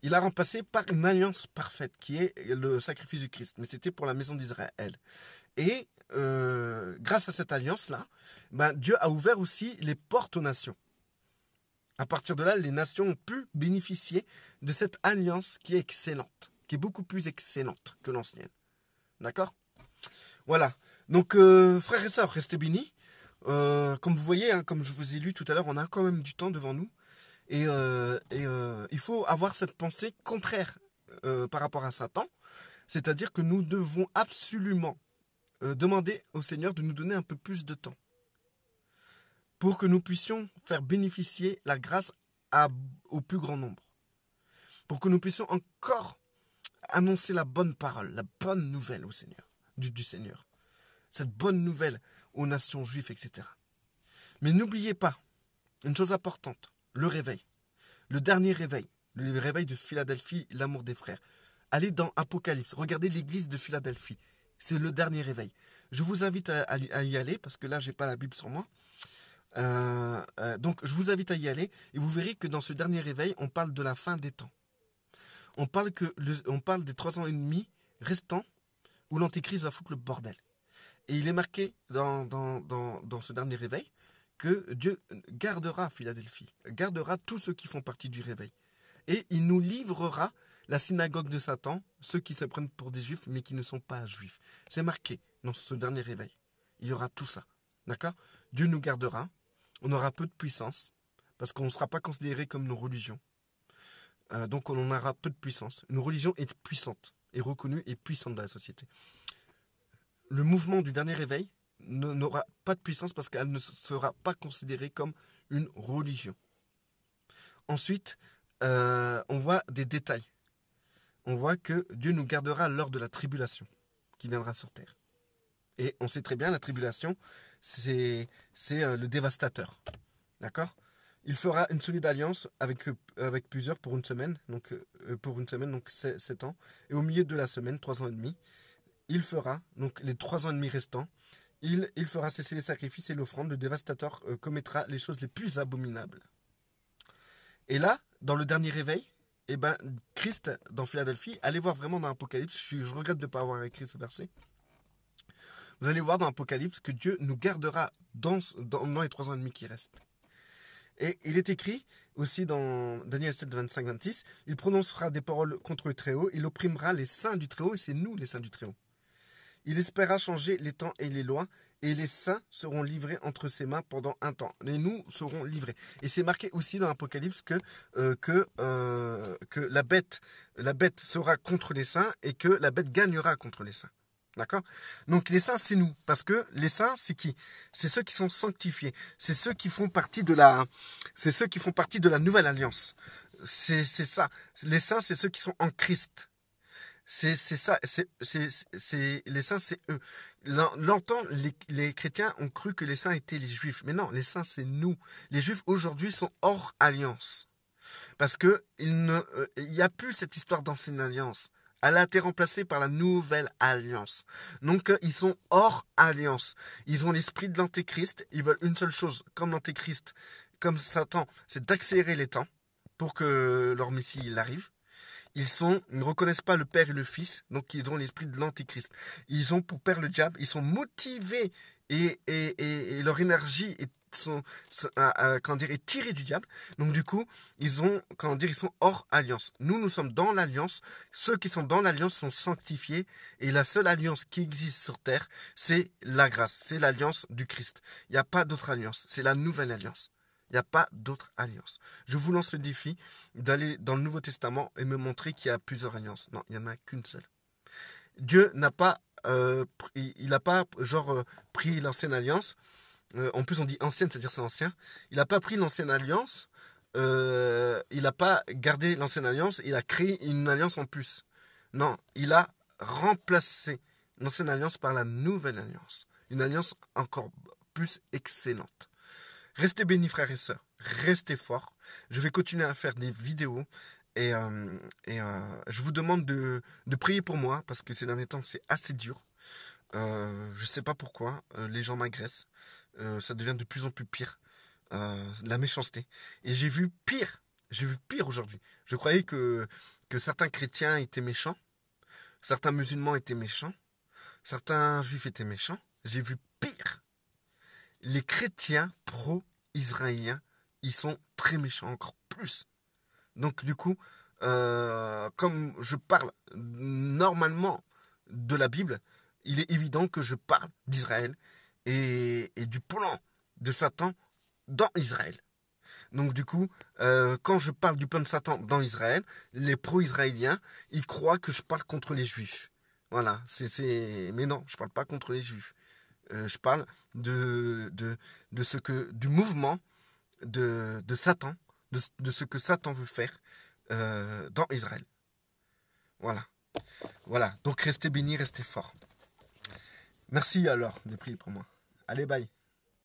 Il a remplacé par une alliance parfaite, qui est le sacrifice du Christ. Mais c'était pour la maison d'Israël. Et grâce à cette alliance-là, Dieu a ouvert aussi les portes aux nations. À partir de là, les nations ont pu bénéficier de cette alliance qui est excellente, qui est beaucoup plus excellente que l'ancienne. D'accord? Voilà. Donc, frères et sœurs, restez bénis. Comme vous voyez, comme je vous ai lu tout à l'heure, on a quand même du temps devant nous. Et il faut avoir cette pensée contraire par rapport à Satan. C'est-à-dire que nous devons absolument demander au Seigneur de nous donner un peu plus de temps pour que nous puissions faire bénéficier la grâce au plus grand nombre. Pour que nous puissions encore annoncer la bonne parole, la bonne nouvelle au Seigneur, du Seigneur. Cette bonne nouvelle aux nations juives, etc. Mais n'oubliez pas une chose importante, le réveil. Le dernier réveil, le réveil de Philadelphie, l'amour des frères. Allez dans Apocalypse, regardez l'église de Philadelphie. C'est le dernier réveil. Je vous invite à y aller, parce que là, je n'ai pas la Bible sur moi. Donc, je vous invite à y aller, et vous verrez que dans ce dernier réveil, on parle de la fin des temps. On parle des 3 ans et demi restants, où l'Antéchrist va foutre le bordel. Et il est marqué dans ce dernier réveil, que Dieu gardera Philadelphie, gardera tous ceux qui font partie du réveil. Et il nous livrera la synagogue de Satan, ceux qui se prennent pour des juifs, mais qui ne sont pas juifs. C'est marqué dans ce dernier réveil. Il y aura tout ça. D'accord? Dieu nous gardera. On aura peu de puissance, parce qu'on ne sera pas considéré comme nos religions. Donc on en aura peu de puissance. Une religion est puissante, est reconnue et puissante dans la société. Le mouvement du dernier réveil n'aura pas de puissance parce qu'elle ne sera pas considérée comme une religion. Ensuite, on voit des détails. On voit que Dieu nous gardera lors de la tribulation qui viendra sur terre. Et on sait très bien, la tribulation, c'est le dévastateur. D'accord? Il fera une solide alliance avec plusieurs pour une semaine, donc 7 ans. Et au milieu de la semaine, 3 ans et demi, il fera, donc les 3 ans et demi restants, il fera cesser les sacrifices et l'offrande. Le dévastateur commettra les choses les plus abominables. Et là, dans le dernier réveil, Christ, dans Philadelphie, allez voir vraiment dans l'Apocalypse, je regrette de ne pas avoir écrit ce verset. Vous allez voir dans l'Apocalypse que Dieu nous gardera dans les 3 ans et demi qui restent. Et il est écrit aussi dans Daniel 7, 25-26, il prononcera des paroles contre le Très-Haut, il opprimera les saints du Très-Haut, et c'est nous les saints du Très-Haut. Il espéra changer les temps et les lois, et les saints seront livrés entre ses mains pendant un temps. Et nous serons livrés. Et c'est marqué aussi dans l'Apocalypse que la bête sera contre les saints et que la bête gagnera contre les saints. D'accord? Donc les saints, c'est nous. Parce que les saints, c'est qui? C'est ceux qui sont sanctifiés. C'est ceux qui font partie de la nouvelle alliance. C'est ça. Les saints, c'est ceux qui sont en Christ. C'est ça, les saints, c'est eux. Longtemps, les chrétiens ont cru que les saints étaient les juifs. Mais non, les saints, c'est nous. Les juifs, aujourd'hui, sont hors alliance. Parce que il n'y a plus cette histoire d'ancienne alliance. Elle a été remplacée par la nouvelle alliance. Donc, ils sont hors alliance. Ils ont l'esprit de l'antéchrist. Ils veulent une seule chose, comme l'antéchrist, comme Satan, c'est d'accélérer les temps pour que leur messie il arrive. Ils ne reconnaissent pas le Père et le Fils, donc ils ont l'esprit de l'Antichrist. Ils ont pour père le diable, ils sont motivés et leur énergie est tirée du diable. Donc du coup, ils sont hors alliance. Nous sommes dans l'alliance. Ceux qui sont dans l'alliance sont sanctifiés. Et la seule alliance qui existe sur terre, c'est la grâce. C'est l'alliance du Christ. Il n'y a pas d'autre alliance. C'est la nouvelle alliance. Il n'y a pas d'autre alliance. Je vous lance le défi d'aller dans le Nouveau Testament et me montrer qu'il y a plusieurs alliances. Non, il n'y en a qu'une seule. Dieu n'a pas, il n'a pas pris l'ancienne alliance. En plus, on dit ancienne, c'est-à-dire c'est ancien. Il n'a pas pris l'ancienne alliance. Il n'a pas gardé l'ancienne alliance. Il a créé une alliance en plus. Non, il a remplacé l'ancienne alliance par la nouvelle alliance. Une alliance encore plus excellente. Restez bénis, frères et sœurs. Restez forts. Je vais continuer à faire des vidéos. Et je vous demande de prier pour moi. Parce que ces derniers temps, c'est assez dur. Je ne sais pas pourquoi. Les gens m'agressent. Ça devient de plus en plus pire. La méchanceté. Et j'ai vu pire. J'ai vu pire aujourd'hui. Je croyais que certains chrétiens étaient méchants. Certains musulmans étaient méchants. Certains juifs étaient méchants. J'ai vu pire. Les chrétiens pro-israéliens, ils sont très méchants, encore plus. Donc du coup, comme je parle normalement de la Bible, il est évident que je parle d'Israël et du plan de Satan dans Israël. Donc du coup, quand je parle du plan de Satan dans Israël, les pro-israéliens, ils croient que je parle contre les juifs. Voilà, mais non, je ne parle pas contre les juifs. Je parle du mouvement de Satan, de ce que Satan veut faire dans Israël. Voilà. Voilà. Donc restez bénis, restez forts. Merci alors de prier pour moi. Allez, bye.